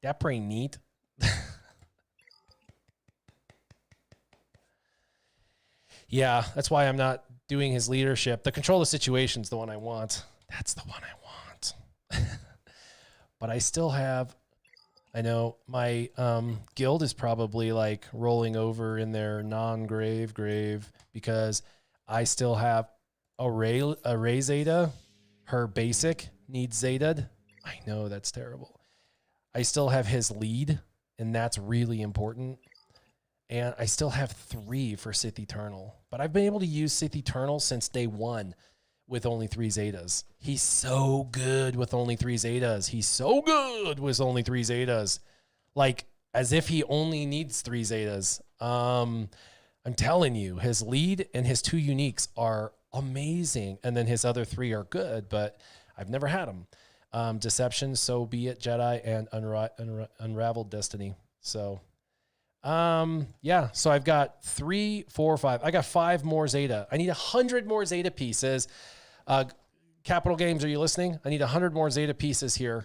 That pretty neat. Yeah, that's why I'm not doing his leadership. The control of the situation's the one I want. That's the one I want. But I still have, I know my guild is probably like rolling over in their non-grave grave because I still have a Ray Zeta. Her basic needs Zeta'd. I know that's terrible. I still have his lead, and that's really important. And I still have 3 for Sith Eternal. But I've been able to use Sith Eternal since day 1 with only 3 Zetas. He's so good with only 3 Zetas. He's so good with only 3 Zetas. Like, as if he only needs 3 Zetas. I'm telling you, his lead and his 2 uniques are amazing. And then his other 3 are good, but I've never had them. Deception, So Be It, Jedi, and Unraveled Destiny. So... yeah, so I've got 3, 4, 5. I got 5 more Zeta. I need 100 more Zeta pieces. Capital Games, are you listening? I need 100 more Zeta pieces here.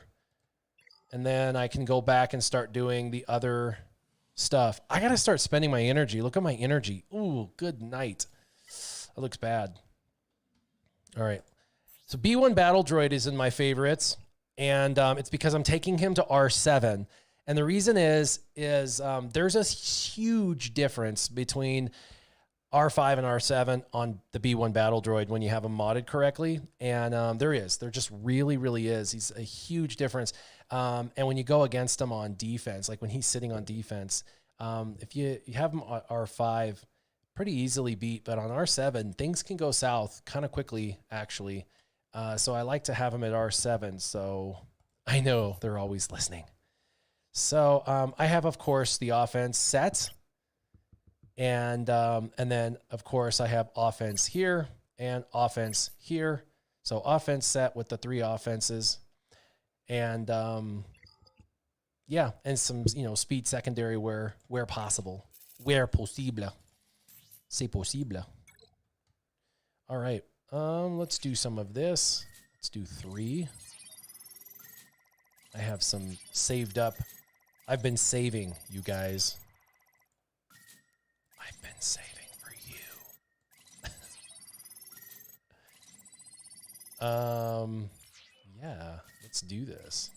And then I can go back and start doing the other stuff. I got to start spending my energy. Look at my energy. Ooh, good night. That looks bad. All right. So B1 Battle Droid is in my favorites. And it's because I'm taking him to R7. And the reason is there's a huge difference between R5 and R7 on the B1 Battle Droid when you have them modded correctly. And there just really, really is. He's a huge difference. And when you go against him on defense, like when he's sitting on defense, if you have him on R5, pretty easily beat. But on R7, things can go south kind of quickly, actually. So I like to have him at R7. So I know they're always listening. So I have, of course, the offense set. And then, of course, I have offense here and offense here. So offense set with the 3 offenses. And, yeah, and some, speed secondary where possible. Where possible. C'est possible. All right. Let's do some of this. Let's do 3. I have some saved up. I've been saving, you guys. I've been saving for you. Yeah, let's do this.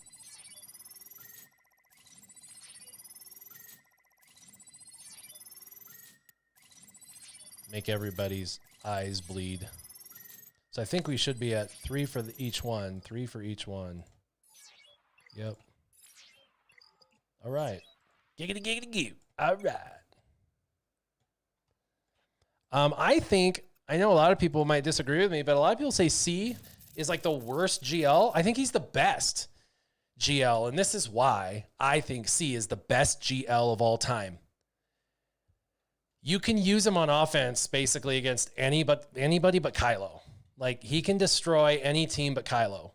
Make everybody's eyes bleed. So I think we should be at 3 for each one. 3 for each one. Yep. All right. Giggity, giggity, goo. All right. I know a lot of people might disagree with me, but a lot of people say C is like the worst GL. I think he's the best GL, and this is why I think C is the best GL of all time. You can use him on offense basically against anybody but Kylo. Like, he can destroy any team but Kylo.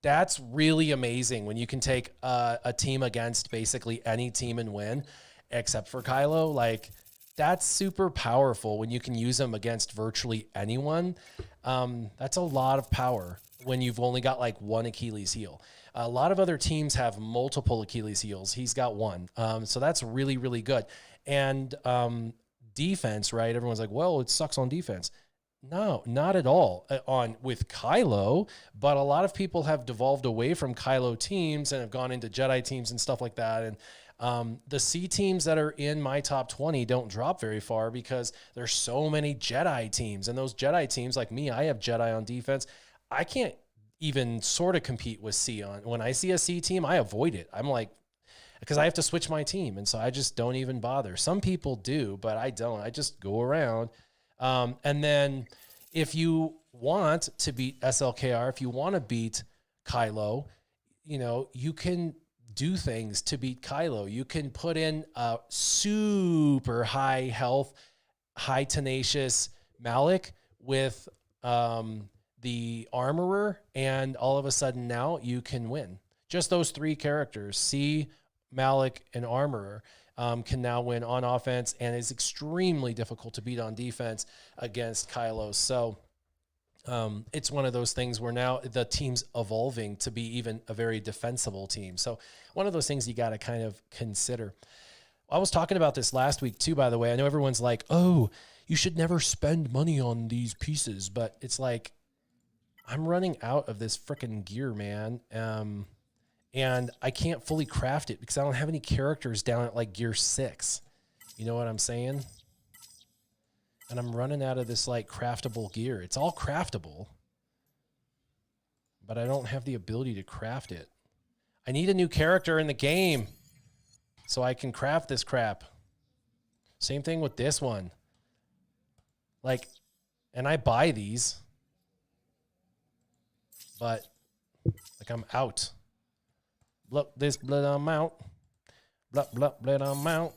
That's really amazing when you can take a team against basically any team and win, except for Kylo. Like, that's super powerful when you can use them against virtually anyone. That's a lot of power when you've only got like one Achilles heel. A lot of other teams have multiple Achilles heels. He's got one. So that's really, really good. And defense, right? Everyone's like, well, it sucks on defense. No, not at all with Kylo, but a lot of people have devolved away from Kylo teams and have gone into Jedi teams and stuff like that. And the C teams that are in my top 20 don't drop very far because there's so many Jedi teams. And those Jedi teams, like me, I have Jedi on defense. I can't even sort of compete with C on. When I see a C team, I avoid it. I'm like, because I have to switch my team. And so I just don't even bother. Some people do, but I don't. I just go around. And then if you want to beat SLKR, if you want to beat Kylo, you know, you can do things to beat Kylo. You can put in a super high health, high tenacious Malik with the armorer, and all of a sudden now you can win. Just those three characters, C, Malik, and armorer, can now win on offense, and is extremely difficult to beat on defense against Kylo. So it's one of those things where now the team's evolving to be even a very defensible team. So one of those things you got to kind of consider. I was talking about this last week too, by the way. I know everyone's like, oh, you should never spend money on these pieces, but it's like, I'm running out of this freaking gear, man. And I can't fully craft it because I don't have any characters down at like gear 6. You know what I'm saying? And I'm running out of this like craftable gear. It's all craftable, but I don't have the ability to craft it. I need a new character in the game so I can craft this crap. Same thing with this one. Like, and I buy these, but like I'm out. Look, this blood I'm out. Blood I'm out.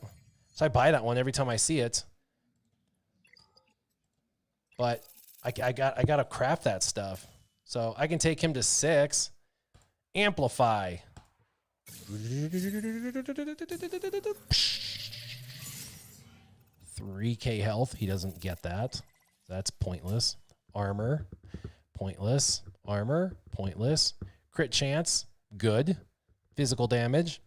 So I buy that one every time I see it. But I gotta craft that stuff. So I can take him to 6. Amplify. 3K health. He doesn't get that. That's pointless. Armor. Pointless. Armor. Pointless. Crit chance. Good. Physical damage.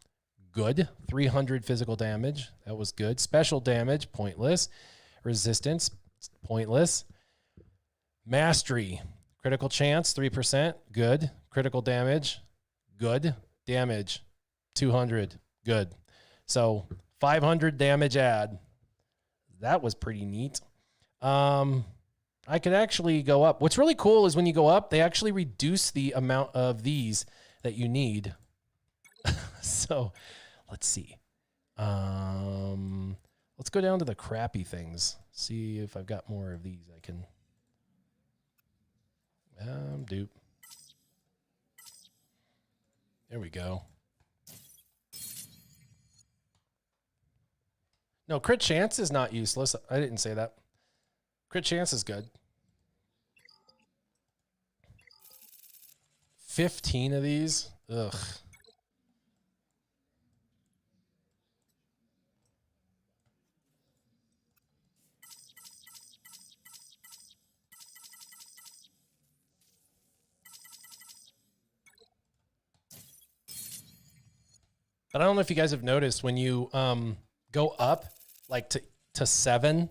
Good. 300 physical damage. That was good. Special damage. Pointless. Resistance. Pointless. Mastery. Critical chance. 3%. Good. Critical damage. Good. Damage. 200. Good. So 500 damage add. That was pretty neat. I could actually go up. What's really cool is when you go up, they actually reduce the amount of these that you need. So let's see. Let's go down to the crappy things. See if I've got more of these I can dupe. There we go. No, crit chance is not useless. I didn't say that. Crit chance is good. 15 of these? Ugh. But I don't know if you guys have noticed when you go up, like to to 7,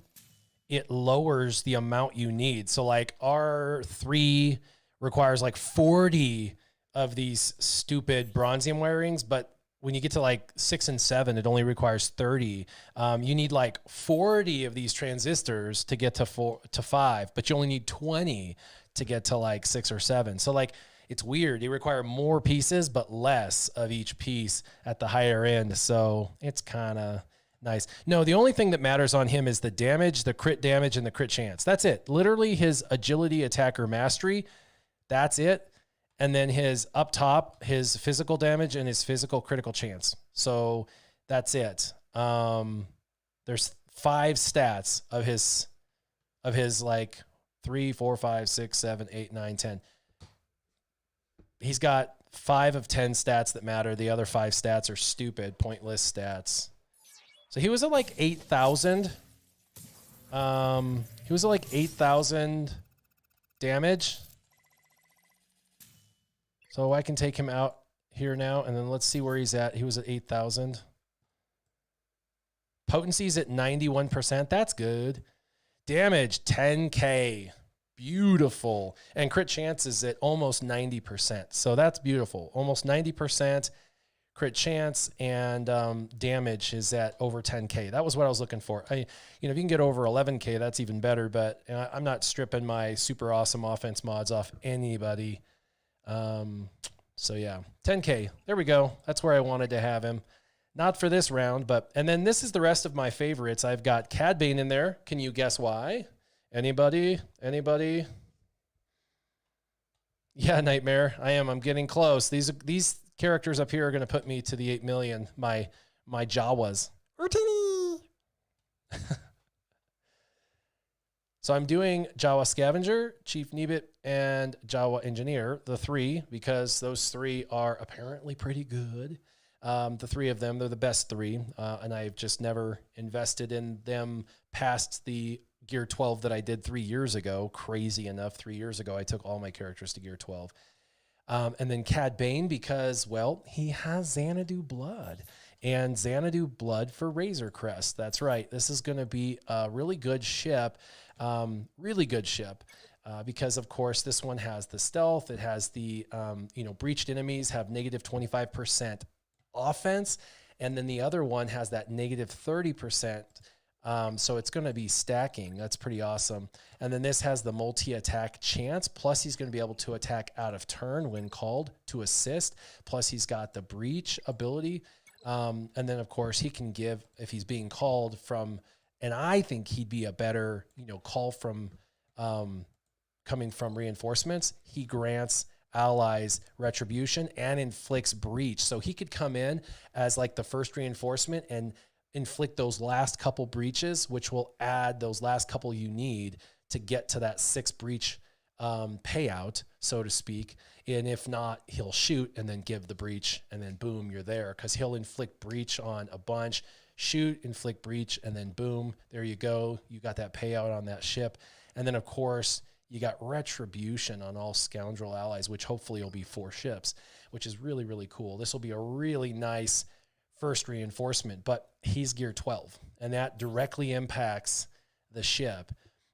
it lowers the amount you need. So like R3 requires like 40 of these stupid bronzium wirings, but when you get to like 6 and 7, it only requires 30. You need like 40 of these transistors to get to 5, but you only need 20 to get to like 6 or 7. So like, it's weird. You require more pieces, but less of each piece at the higher end. So it's kind of nice. No, the only thing that matters on him is the damage, the crit damage, and the crit chance. That's it. Literally his agility, attack, or mastery. That's it. And then his up top, his physical damage and his physical critical chance. So that's it. There's 5 stats of his like 3, 4, 5, 6, 7, 8, 9, 10. He's got 5 of 10 stats that matter. The other 5 stats are stupid, pointless stats. So he was at like 8,000. He was at like 8,000 damage. So I can take him out here now, and then let's see where he's at. He was at 8,000. Potency's at 91%. That's good. Damage, 10K. Beautiful. And crit chance is at almost 90%. So that's beautiful. Almost 90% crit chance, and damage is at over 10K. That was what I was looking for. If you can get over 11K, that's even better, but I'm not stripping my super awesome offense mods off anybody. So yeah, 10K. There we go. That's where I wanted to have him. Not for this round, but, and then this is the rest of my favorites. I've got Cad Bane in there. Can you guess why? Anybody? Anybody? Yeah, Nightmare. I'm getting close. These characters up here are going to put me to the 8 million. My Jawas. So I'm doing Jawa Scavenger, Chief Nebit, and Jawa Engineer, the 3, because those 3 are apparently pretty good. The 3 of them, they're the best 3, and I've just never invested in them past the Gear 12 that I did 3 years ago. Crazy enough, 3 years ago, I took all my characters to Gear 12. And then Cad Bane, because, well, he has Xanadu blood. And Xanadu blood for Razor Crest. That's right. This is going to be a really good ship. Really good ship. Because, of course, this one has the stealth. It has the, breached enemies have negative 25% offense. And then the other one has that negative 30%. So it's going to be stacking. That's pretty awesome. And then this has the multi-attack chance. Plus, he's going to be able to attack out of turn when called to assist. Plus, he's got the breach ability. And then, of course, he can give, if he's being called from, and I think he'd be a better, call from coming from reinforcements. He grants allies retribution and inflicts breach. So he could come in as like the first reinforcement and inflict those last couple breaches, which will add those last couple you need to get to that 6 breach payout, so to speak. And if not, he'll shoot and then give the breach, and then boom, you're there, because he'll inflict breach on a bunch, shoot, inflict breach, and then boom, there you go. You got that payout on that ship. And then, of course, you got retribution on all scoundrel allies, which hopefully will be 4 ships, which is really, really cool. This will be a really nice first reinforcement, but he's Gear 12, and that directly impacts the ship.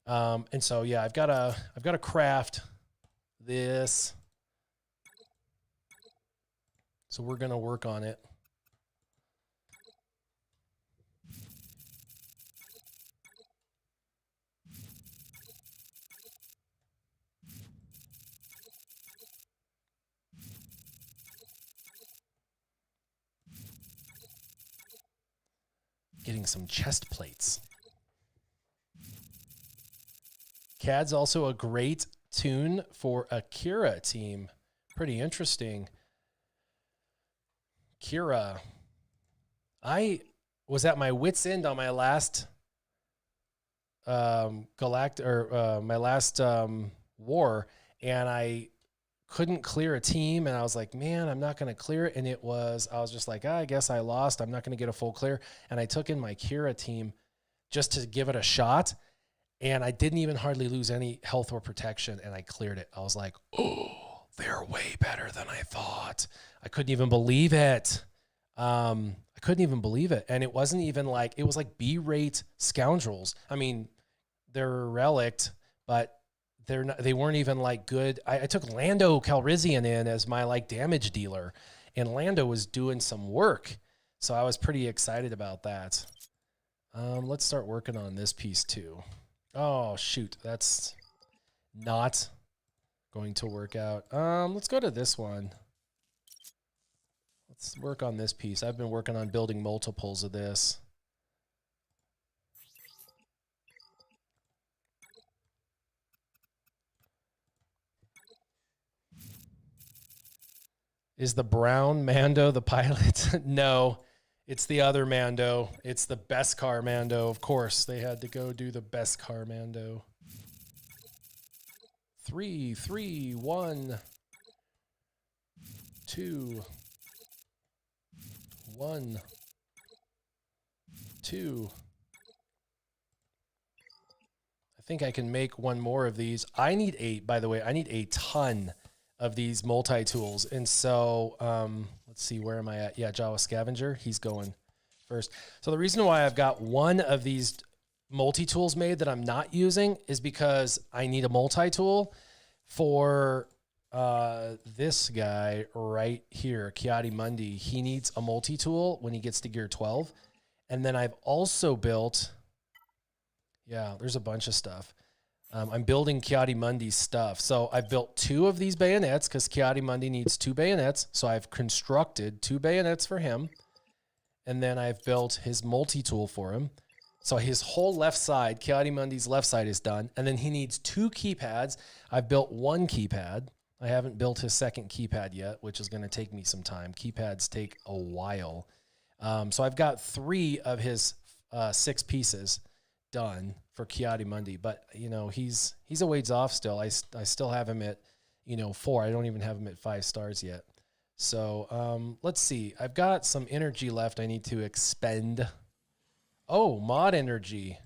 And so, yeah, I've got to craft this. So we're going to work on it. Getting some chest plates. Cad's also a great tune for a Kira team. Pretty interesting. Kira. I was at my wit's end on my last my last war, and I couldn't clear a team, and I was like, man, I'm not going to clear it. And I was just like, I guess I lost. I'm not going to get a full clear. And I took in my Kira team just to give it a shot. And I didn't even hardly lose any health or protection, and I cleared it. I was like, oh, they're way better than I thought. I couldn't even believe it. I couldn't even believe it. And it wasn't even like, it was like B-rate scoundrels. I mean, they're relict, but they weren't even like good. I took Lando Calrissian in as my like damage dealer, and Lando was doing some work. So I was pretty excited about that. Let's start working on this piece too. Oh shoot, that's not going to work out. Let's go to this one. Let's work on this piece. I've been working on building multiples of this. Is the brown Mando the pilot? No, it's the other Mando. It's the Beskar Mando. Of course, they had to go do the Beskar Mando. 3, 3, 1, 2, 1, 2. I think I can make one more of these. I need by the way, I need a ton of these multi-tools. And so, let's see, where am I at? Yeah, Jawa Scavenger, he's going first. So the reason why I've got one of these multi-tools made that I'm not using is because I need a multi-tool for this guy right here, Kiadi Mundi. He needs a multi-tool when he gets to gear 12. And then I've also built, yeah, there's a bunch of stuff. I'm building Kiadi Mundi's stuff. So I've built 2 of these bayonets because Kiadi Mundi needs 2 bayonets. So I've constructed 2 bayonets for him. And then I've built his multi-tool for him. So his whole left side, Kiadi Mundi's left side is done. And then he needs 2 keypads. I've built 1 keypad. I haven't built his second keypad yet, which is going to take me some time. Keypads take a while. So I've got 3 of his 6 pieces done for Kiadi Mundi, but you know, he's a ways off still. I still have him at, 4. I don't even have him at 5 stars yet. So let's see. I've got some energy left I need to expend. Oh, mod energy.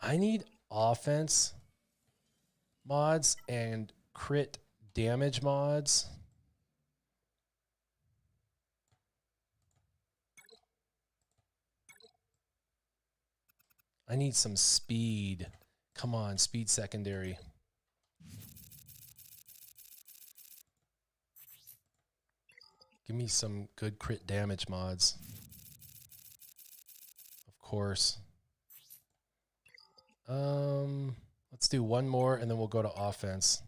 I need offense mods and crit damage mods. I need some speed. Come on, speed secondary. Give me some good crit damage mods. Of course. Let's do one more and then we'll go to offense.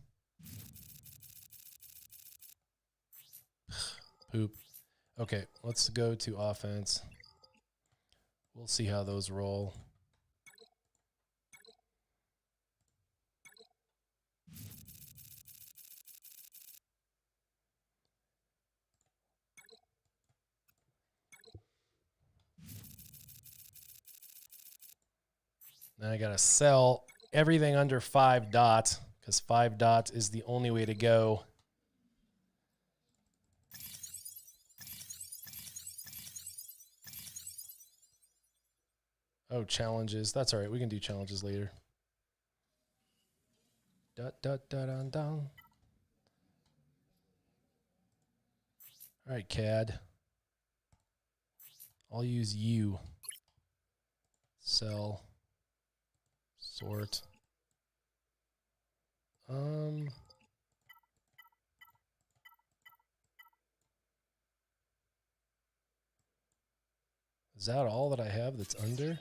Poop. Okay, let's go to offense. We'll see how those roll. Now I gotta sell everything under 5 dots because 5 dots is the only way to go. Oh, challenges. That's all right. We can do challenges later. Dot, dot, dot, on, down. All right, CAD. I'll use you. Sell. Sort. Is that all that I have that's under?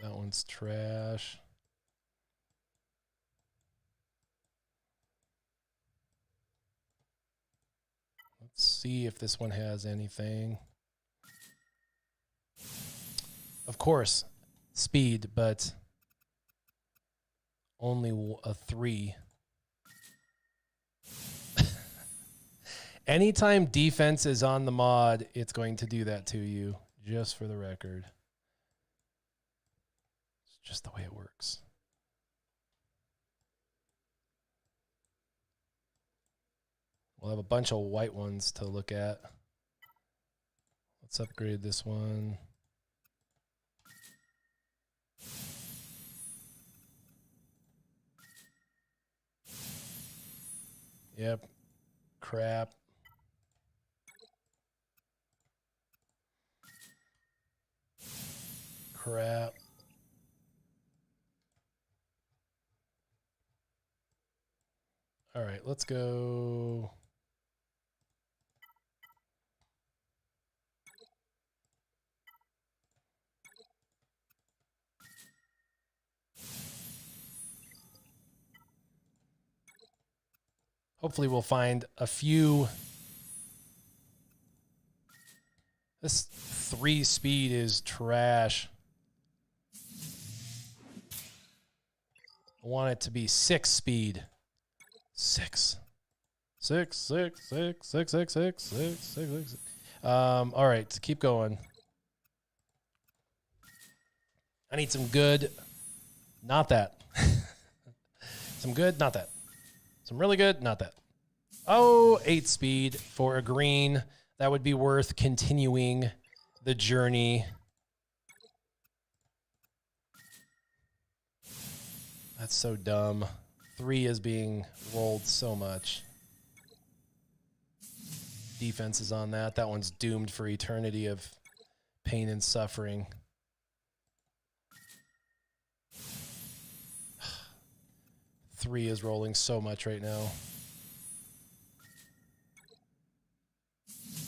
That one's trash. Let's see if this one has anything. Of course, speed, but only a 3. Anytime defense is on the mod, it's going to do that to you, just for the record. It's just the way it works. We'll have a bunch of white ones to look at. Let's upgrade this one. Yep. Crap. Crap. All right, let's go. Hopefully we'll find a few. This 3 speed is trash. I want it to be 6 speed. 6. 6, 6, 6, 6, 6, 6, 6, 6, 6. All right, keep going. I need some good, not that. Some good, not that. Some really good, not that. Oh, 8 speed for a green. That would be worth continuing the journey. That's so dumb. 3 is being rolled so much. Defense is on that. That one's doomed for eternity of pain and suffering. Three is rolling so much right now.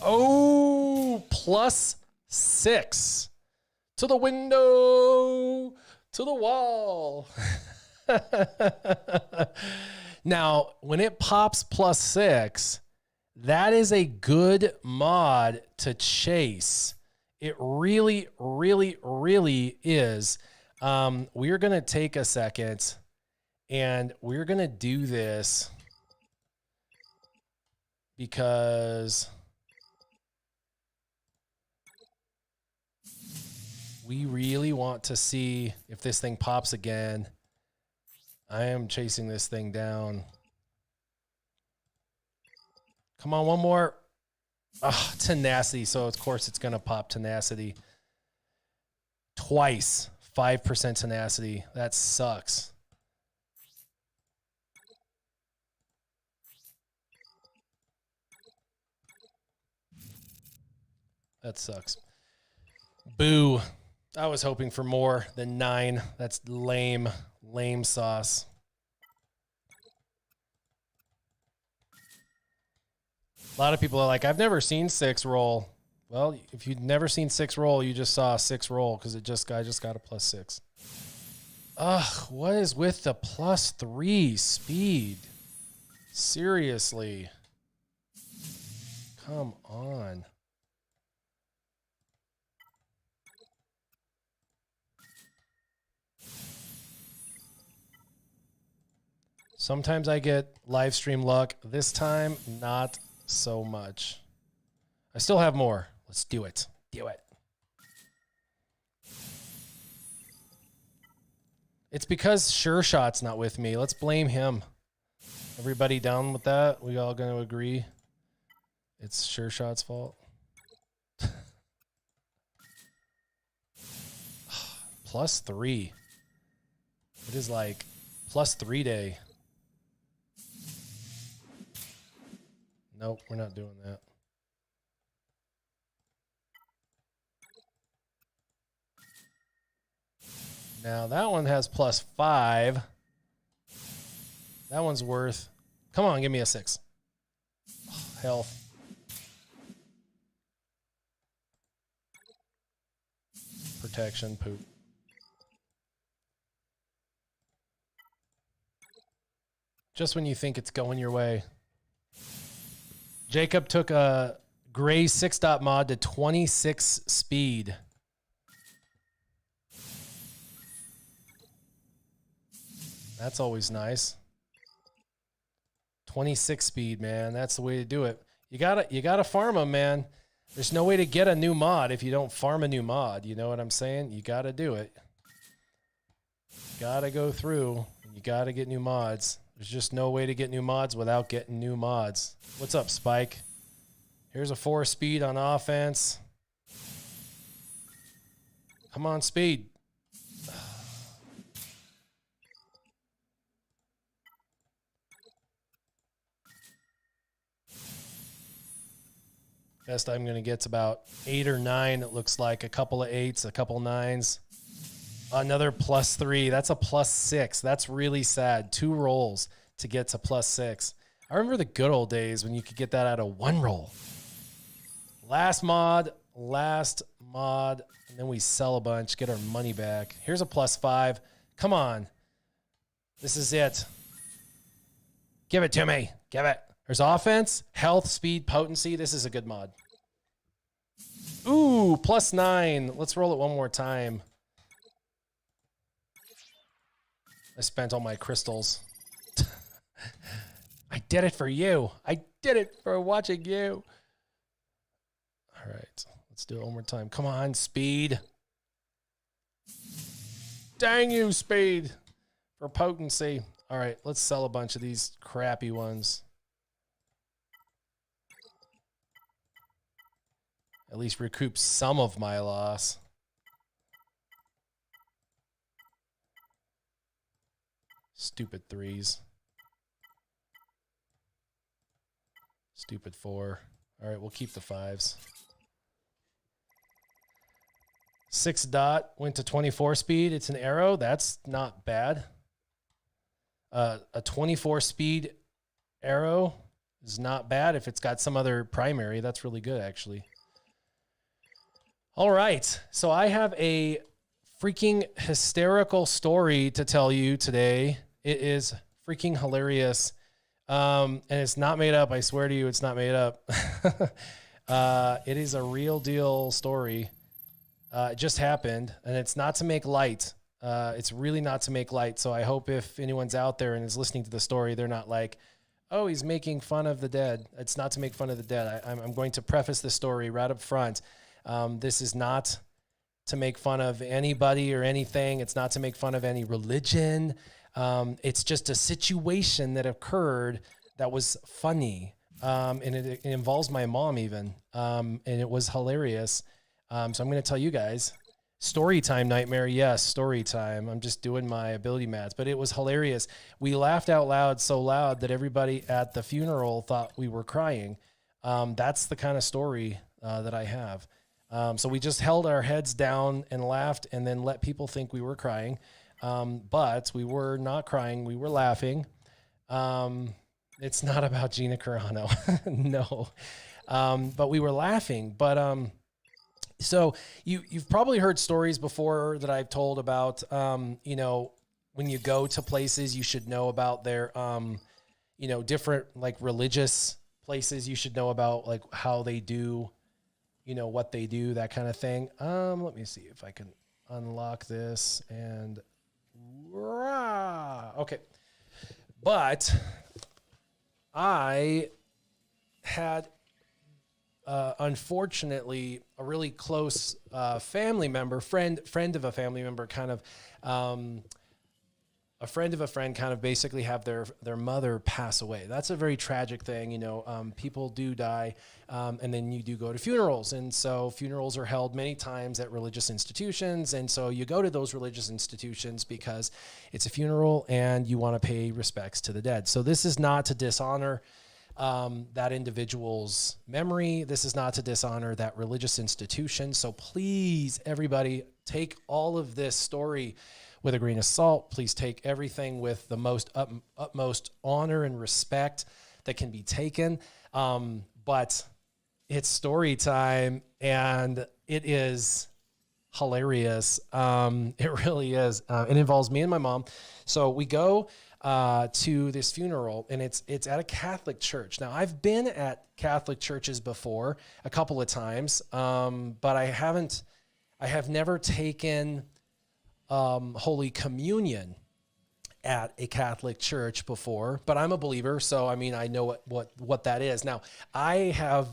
Oh, +6 to the window, to the wall. Now, when it pops +6, that is a good mod to chase. It really, really, really is. We're going to take a second and we're going to do this because we really want to see if this thing pops again. I am chasing this thing down. Come on, one more. Oh, tenacity. So, of course, it's going to pop tenacity. Twice. 5% tenacity. That sucks. That sucks. Boo. I was hoping for more than 9. That's lame. Lame sauce. A lot of people are like, I've never seen 6 roll. Well, if you've never seen 6 roll, you just saw 6 roll because I just got a +6. Ugh, what is with the +3 speed? Seriously. Come on. Sometimes I get live stream luck. This time, not so much. I still have more. Let's do it. Do it. It's because Sure Shot's not with me. Let's blame him. Everybody down with that? We all going to agree it's Sure Shot's fault? +3. It is like +3 day. Nope, we're not doing that. Now that one has +5. That one's worth. Come on, give me a 6. Oh, health. Protection, poop. Just when you think it's going your way. Jacob took a gray 6-dot mod to 26 speed. That's always nice. 26 speed, man. That's the way to do it. You gotta farm them, man. There's no way to get a new mod if you don't farm a new mod. You know what I'm saying? You gotta do it. You gotta go through and you gotta get new mods. There's just no way to get new mods without getting new mods. What's up, Spike? Here's a 4 speed on offense. Come on, speed. Best I'm going to get's about 8 or 9. It looks like a couple of 8s, a couple 9s. Another +3. That's a +6. That's really sad. 2 rolls to get to +6. I remember the good old days when you could get that out of 1 roll. Last mod, and then we sell a bunch, get our money back. Here's a +5. Come on. This is it. Give it to me. Give it. There's offense, health, speed, potency. This is a good mod. Ooh, +9. Let's roll it one more time. I spent all my crystals. I did it for you. I did it for watching you. All right, let's do it one more time. Come on, speed. Dang you, speed. For potency. All right, let's sell a bunch of these crappy ones. At least recoup some of my loss. Stupid 3s. Stupid 4. All right, we'll keep the 5s. 6 dot went to 24 speed. It's an arrow. That's not bad. A 24 speed arrow is not bad. If it's got some other primary, that's really good, actually. All right, so I have a freaking hysterical story to tell you today. It is freaking hilarious, and it's not made up. I swear to you, it's not made up. It is a real deal story. It just happened, and it's not to make light. It's really not to make light, so I hope if anyone's out there and is listening to the story, they're not like, oh, he's making fun of the dead. It's not to make fun of the dead. I'm going to preface the story right up front. This is not to make fun of anybody or anything. It's not to make fun of any religion. It's just a situation that occurred that was funny. And it involves my mom even. And it was hilarious. So I'm going to tell you guys. Story time, Nightmare. Yes, story time. I'm just doing my ability mats, but it was hilarious. We laughed out loud so loud that everybody at the funeral thought we were crying. That's the kind of story that I have. So we just held our heads down and laughed and then let people think we were crying. But we were not crying. We were laughing. It's not about Gina Carano. No. But we were laughing. But so you've probably heard stories before that I've told about, you know, when you go to places, you should know about their, you know, different like religious places. You should know about like how they do, you know, what they do, that kind of thing. Let me see if I can unlock this and okay. But I had unfortunately a really close family member, friend of a family member, kind of a friend of a friend kind of basically have their mother pass away. That's a very tragic thing. You know, people do die, and then you do go to funerals. And so funerals are held many times at religious institutions. And so you go to those religious institutions because it's a funeral and you want to pay respects to the dead. So this is not to dishonor that individual's memory. This is not to dishonor that religious institution. So please, everybody, take all of this story with a grain of salt. Please take everything with the most utmost honor and respect that can be taken. But it's story time, and it is hilarious. It really is. It involves me and my mom. So we go to this funeral, and it's at a Catholic church. Now, I've been at Catholic churches before a couple of times, but I have never taken Holy Communion at a Catholic church before, but I'm a believer, so I mean, I know what that is. Now, I have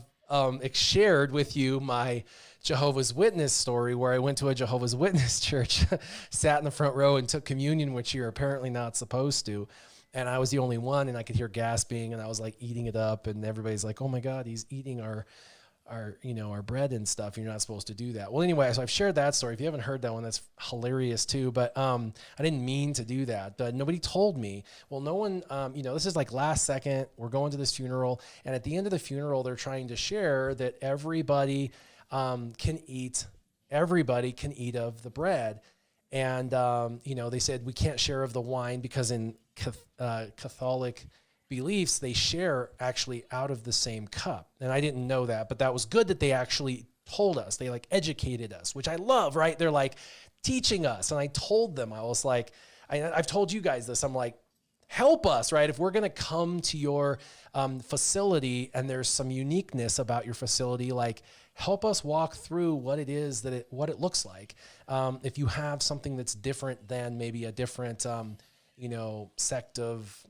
shared with you my Jehovah's Witness story where I went to a Jehovah's Witness church, sat in the front row and took communion, which you're apparently not supposed to. And I was the only one, and I could hear gasping, and I was like eating it up, and everybody's like, oh my God, he's eating our bread and stuff. You're not supposed to do that. Well, anyway, so I've shared that story. If you haven't heard that one, that's hilarious too. But I didn't mean to do that. But nobody told me. Well, no one, this is like last second. We're going to this funeral. And at the end of the funeral, they're trying to share that everybody can eat of the bread. And, they said we can't share of the wine because in Catholic beliefs, they share actually out of the same cup. And I didn't know that, but that was good that they actually told us. They like educated us, which I love, right? They're like teaching us. And I told them, I was like, I've told you guys this. I'm like, help us, right? If we're going to come to your facility and there's some uniqueness about your facility, like help us walk through what it is what it looks like. If you have something that's different than maybe a different, sect of,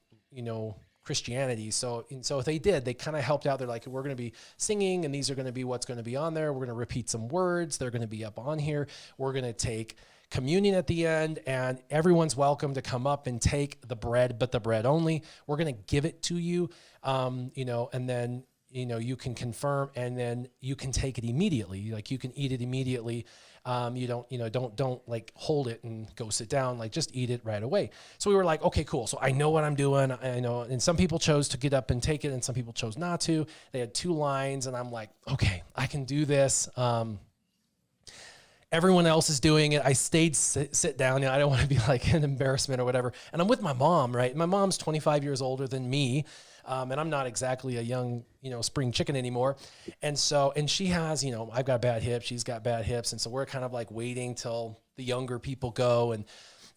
Christianity. So they did, they kind of helped out. They're like, we're going to be singing and these are going to be what's going to be on there. We're going to repeat some words. They're going to be up on here. We're going to take communion at the end and everyone's welcome to come up and take the bread, but the bread only. We're going to give it to you, and then, you can confirm and then you can take it immediately. Like you can eat it immediately. You don't like hold it and go sit down, like just eat it right away. So we were like, okay, cool. So I know what I'm doing. I know. And some people chose to get up and take it and some people chose not to. They had 2 lines and I'm like, okay, I can do this. Everyone else is doing it. I stayed sit down. I don't want to be like an embarrassment or whatever. And I'm with my mom, right? My mom's 25 years older than me. And I'm not exactly a young, spring chicken anymore. And she has, I've got bad hips, she's got bad hips. And so we're kind of like waiting till the younger people go.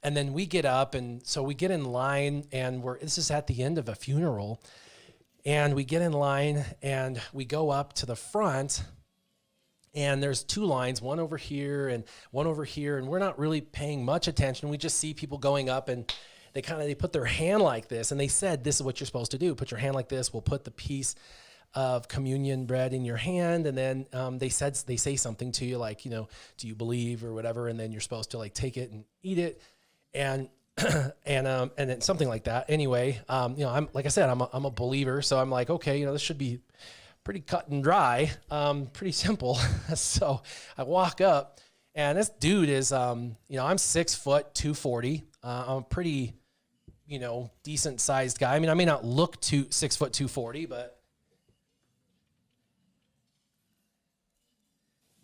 And then we get up. And so we get in line and this is at the end of a funeral. And we get in line and we go up to the front and there's 2 lines, one over here and one over here. And we're not really paying much attention. We just see people going up and they put their hand like this and they said, this is what you're supposed to do. Put your hand like this. We'll put the piece of communion bread in your hand. And then they say something to you like, do you believe or whatever? And then you're supposed to like take it and eat it. And then something like that. Anyway, I'm, like I said, I'm a believer. So I'm like, okay, this should be pretty cut and dry, pretty simple. So I walk up and this dude is, I'm 6 foot, 240. I'm a pretty, decent sized guy. I mean, I may not look 6 foot, 240, but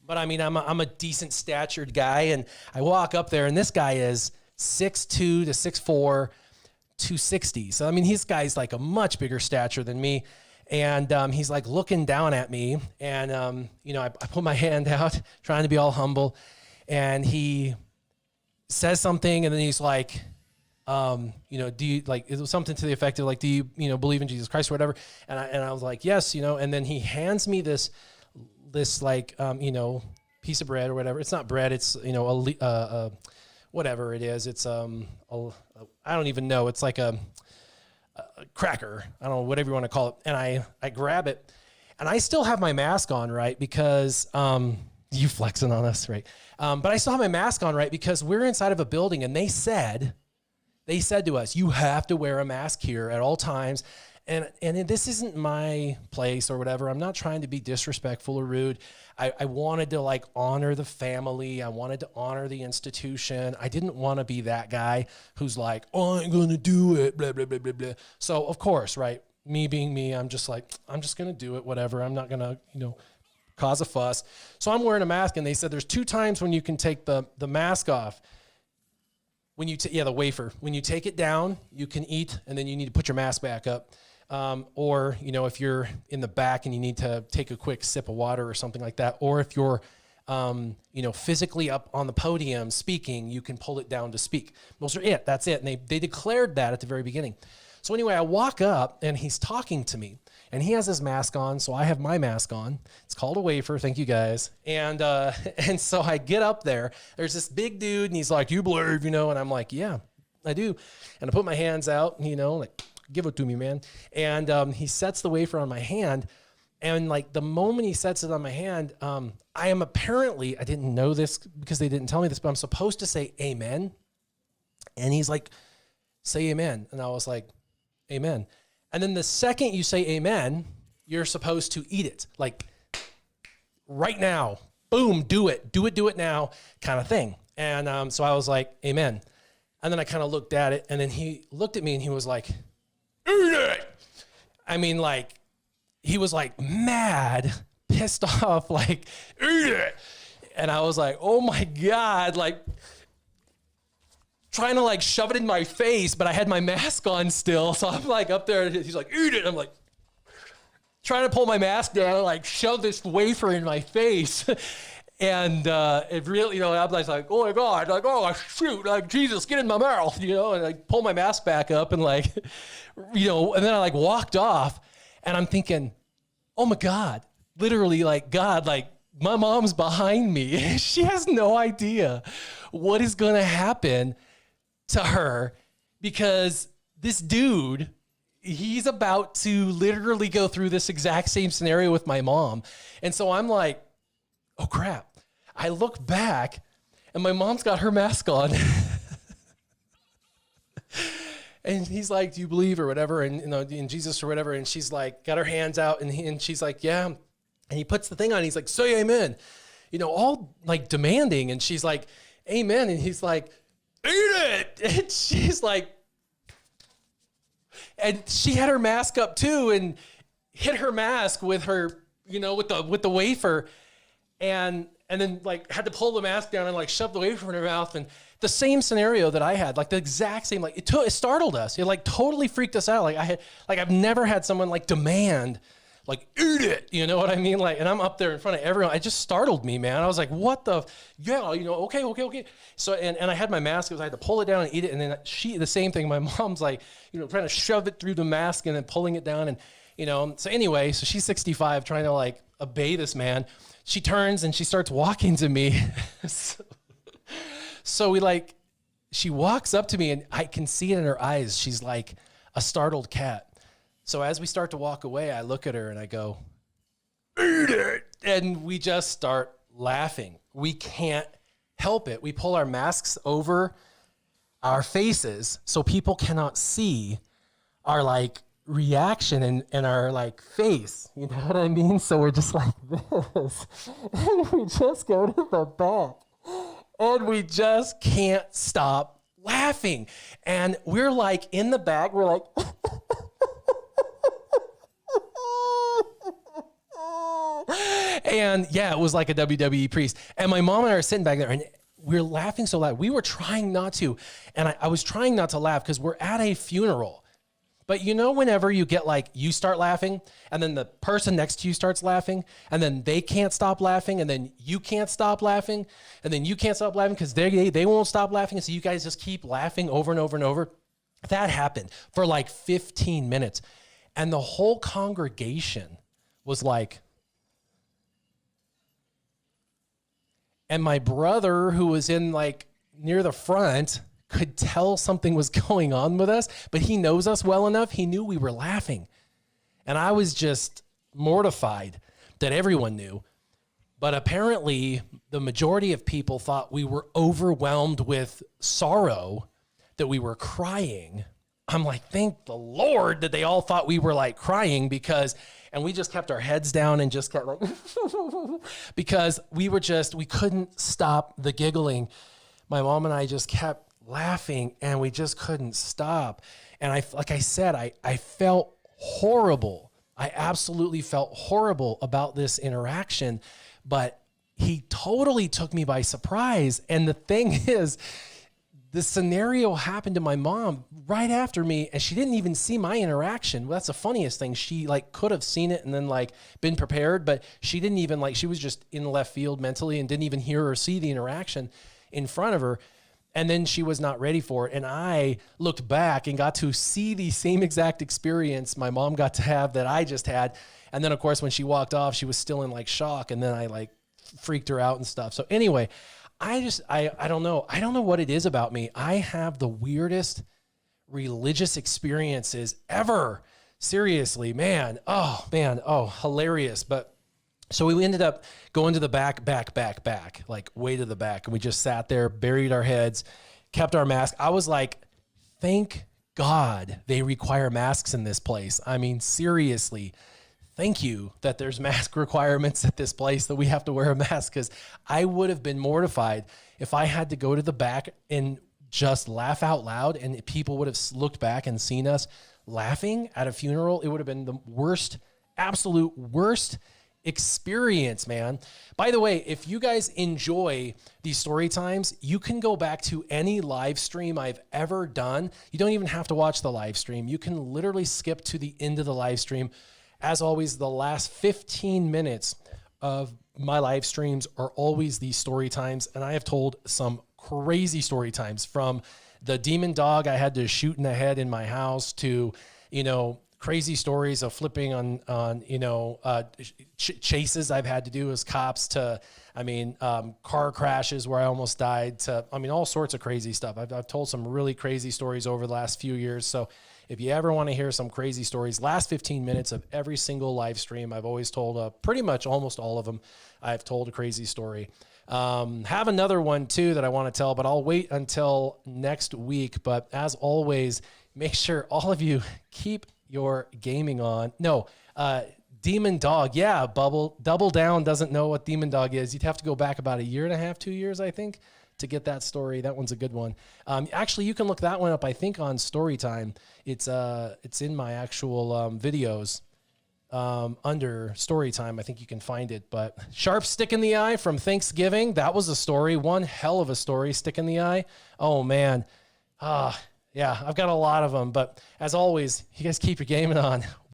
I mean, I'm a decent statured guy. And I walk up there and this guy is 6'2" to 6'4", 260. So, I mean, this guy's like a much bigger stature than me. And he's like looking down at me and, I put my hand out trying to be all humble and he says something and then he's like, do you like, it was something to the effect of like, do you, believe in Jesus Christ or whatever? And I was like, yes, and then he hands me this like, piece of bread or whatever. It's not bread. It's, whatever it is. It's, I don't even know. It's like a cracker. I don't know, whatever you want to call it. And I grab it and I still have my mask on, right? Because, you flexing on us, right? But I still have my mask on, right? Because we're inside of a building and they said to us, you have to wear a mask here at all times. And this isn't my place or whatever. I'm not trying to be disrespectful or rude. I wanted to like honor the family. I wanted to honor the institution. I didn't want to be that guy who's like, oh, I ain't going to do it, blah, blah, blah, blah, blah. So of course, right, me being me, I'm just like, I'm just going to do it, whatever. I'm not going to, cause a fuss. So I'm wearing a mask and they said there's 2 times when you can take the mask off. When you the wafer, when you take it down, you can eat and then you need to put your mask back up. Or, if you're in the back and you need to take a quick sip of water or something like that. Or if you're, physically up on the podium speaking, you can pull it down to speak. Those are it. That's it. And they declared that at the very beginning. So anyway, I walk up and he's talking to me and he has his mask on. So I have my mask on. It's called a wafer. Thank you guys. And so I get up there, there's this big dude and he's like, you believe, and I'm like, yeah, I do. And I put my hands out, like, give it to me, man. And he sets the wafer on my hand. And like the moment he sets it on my hand, I am apparently, I didn't know this because they didn't tell me this, but I'm supposed to say amen. And he's like, say amen. And I was like, amen. And then the second you say amen, you're supposed to eat it. Like, right now. Boom, do it now kind of thing. And so I was like, amen. And then I kind of looked at it, and then he looked at me and he was like, eat it. I mean, like, he was like mad, pissed off, like, eat it. And I was like, oh my God, like trying to like shove it in my face, but I had my mask on still. So I'm like up there, and he's like, eat it. I'm like, trying to pull my mask down and like shove this wafer in my face. And it really, I was like, oh my God, like, oh shoot, like Jesus, get in my mouth, and I pull my mask back up and like, and then I like walked off, and I'm thinking, oh my God, literally like God, like my mom's behind me. She has no idea what is going to happen to her, because this dude, he's about to literally go through this exact same scenario with my mom. And so I'm like, oh crap. I look back and my mom's got her mask on. And he's like, do you believe or whatever? And in Jesus or whatever. And she's like, got her hands out, and she's like, yeah. And he puts the thing on. He's like, say amen, all like demanding. And she's like, amen. And he's like, eat it. And she's like, and she had her mask up too, and hit her mask with her, with the wafer, and then like had to pull the mask down and like shove the wafer in her mouth. And the same scenario that I had, like the exact same, like it startled us. It like totally freaked us out. Like I've never had someone like demand, like eat it. You know what I mean? Like, and I'm up there in front of everyone. It just startled me, man. I was like, what the, okay. So, and I had my mask, because I had to pull it down and eat it. And then the same thing, my mom's like, trying to shove it through the mask and then pulling it down. And, so anyway, so she's 65 trying to like obey this man. She turns and she starts walking to me. So she walks up to me, and I can see it in her eyes. She's like a startled cat. So as we start to walk away, I look at her and I go, eat it. And we just start laughing. We can't help it. We pull our masks over our faces so people cannot see our like reaction and our like face. You know what I mean? So we're just like this. And we just go to the back. And we just can't stop laughing. And we're like in the back, we're like, and yeah, it was like a WWE priest. And my mom and I are sitting back there, and we're laughing so loud. We were trying not to. And I was trying not to laugh because we're at a funeral. But whenever you get like, you start laughing, and then the person next to you starts laughing, and then they can't stop laughing, and then you can't stop laughing, and then you can't stop laughing because they won't stop laughing. And so you guys just keep laughing over and over and over. That happened for like 15 minutes. And the whole congregation was like, and my brother, who was in like near the front, could tell something was going on with us, but he knows us well enough. He knew we were laughing. And I was just mortified that everyone knew. But apparently the majority of people thought we were overwhelmed with sorrow, that we were crying. I'm like, thank the Lord that they all thought we were like crying, and we just kept our heads down and just kept like, because we couldn't stop the giggling. My mom and I just kept laughing, and we just couldn't stop. And like I said, I felt horrible. I absolutely felt horrible about this interaction, but he totally took me by surprise. And the thing is, the scenario happened to my mom right after me, and she didn't even see my interaction. Well, that's the funniest thing. She like could have seen it and then like been prepared, but she didn't even she was just in left field mentally and didn't even hear or see the interaction in front of her. And then she was not ready for it. And I looked back and got to see the same exact experience my mom got to have that I just had. And then of course, when she walked off, she was still in like shock. And then I like freaked her out and stuff. So anyway, I don't know. I don't know what it is about me. I have the weirdest religious experiences ever. Seriously, man. Oh, hilarious. But so we ended up going to the back, like way to the back. And we just sat there, buried our heads, kept our mask. I was like, thank God they require masks in this place. I mean, seriously, thank you that there's mask requirements at this place, that we have to wear a mask, because I would have been mortified if I had to go to the back and just laugh out loud and people would have looked back and seen us laughing at a funeral. It would have been the worst, absolute worst experience, man. By the way, if you guys enjoy these story times, you can go back to any live stream I've ever done. You don't even have to watch the live stream. You can literally skip to the end of the live stream. As always, the last 15 minutes of my live streams are always these story times, and I have told some crazy story times, from the demon dog I had to shoot in the head in my house to, you know, crazy stories of flipping on chases I've had to do as cops, to, I mean, car crashes where I almost died, to, I mean, all sorts of crazy stuff. I've told some really crazy stories over the last few years. So if you ever want to hear some crazy stories, last 15 minutes of every single live stream, I've always told, pretty much almost all of them, I've told a crazy story. Have another one too that I want to tell, but I'll wait until next week. But as always, make sure all of you keep your gaming on. No, Demon Dog. Yeah, Double Down doesn't know what Demon Dog is. You'd have to go back about 1.5 years, 2 years, I think, to get that story. That one's a good one. Actually, you can look that one up, I think, on Storytime. It's in my actual videos. Under story time, I think you can find it. But sharp stick in the eye from Thanksgiving. That was a story. One hell of a story. Stick in the eye. Oh man. Yeah, I've got a lot of them. But as always, you guys keep your gaming on.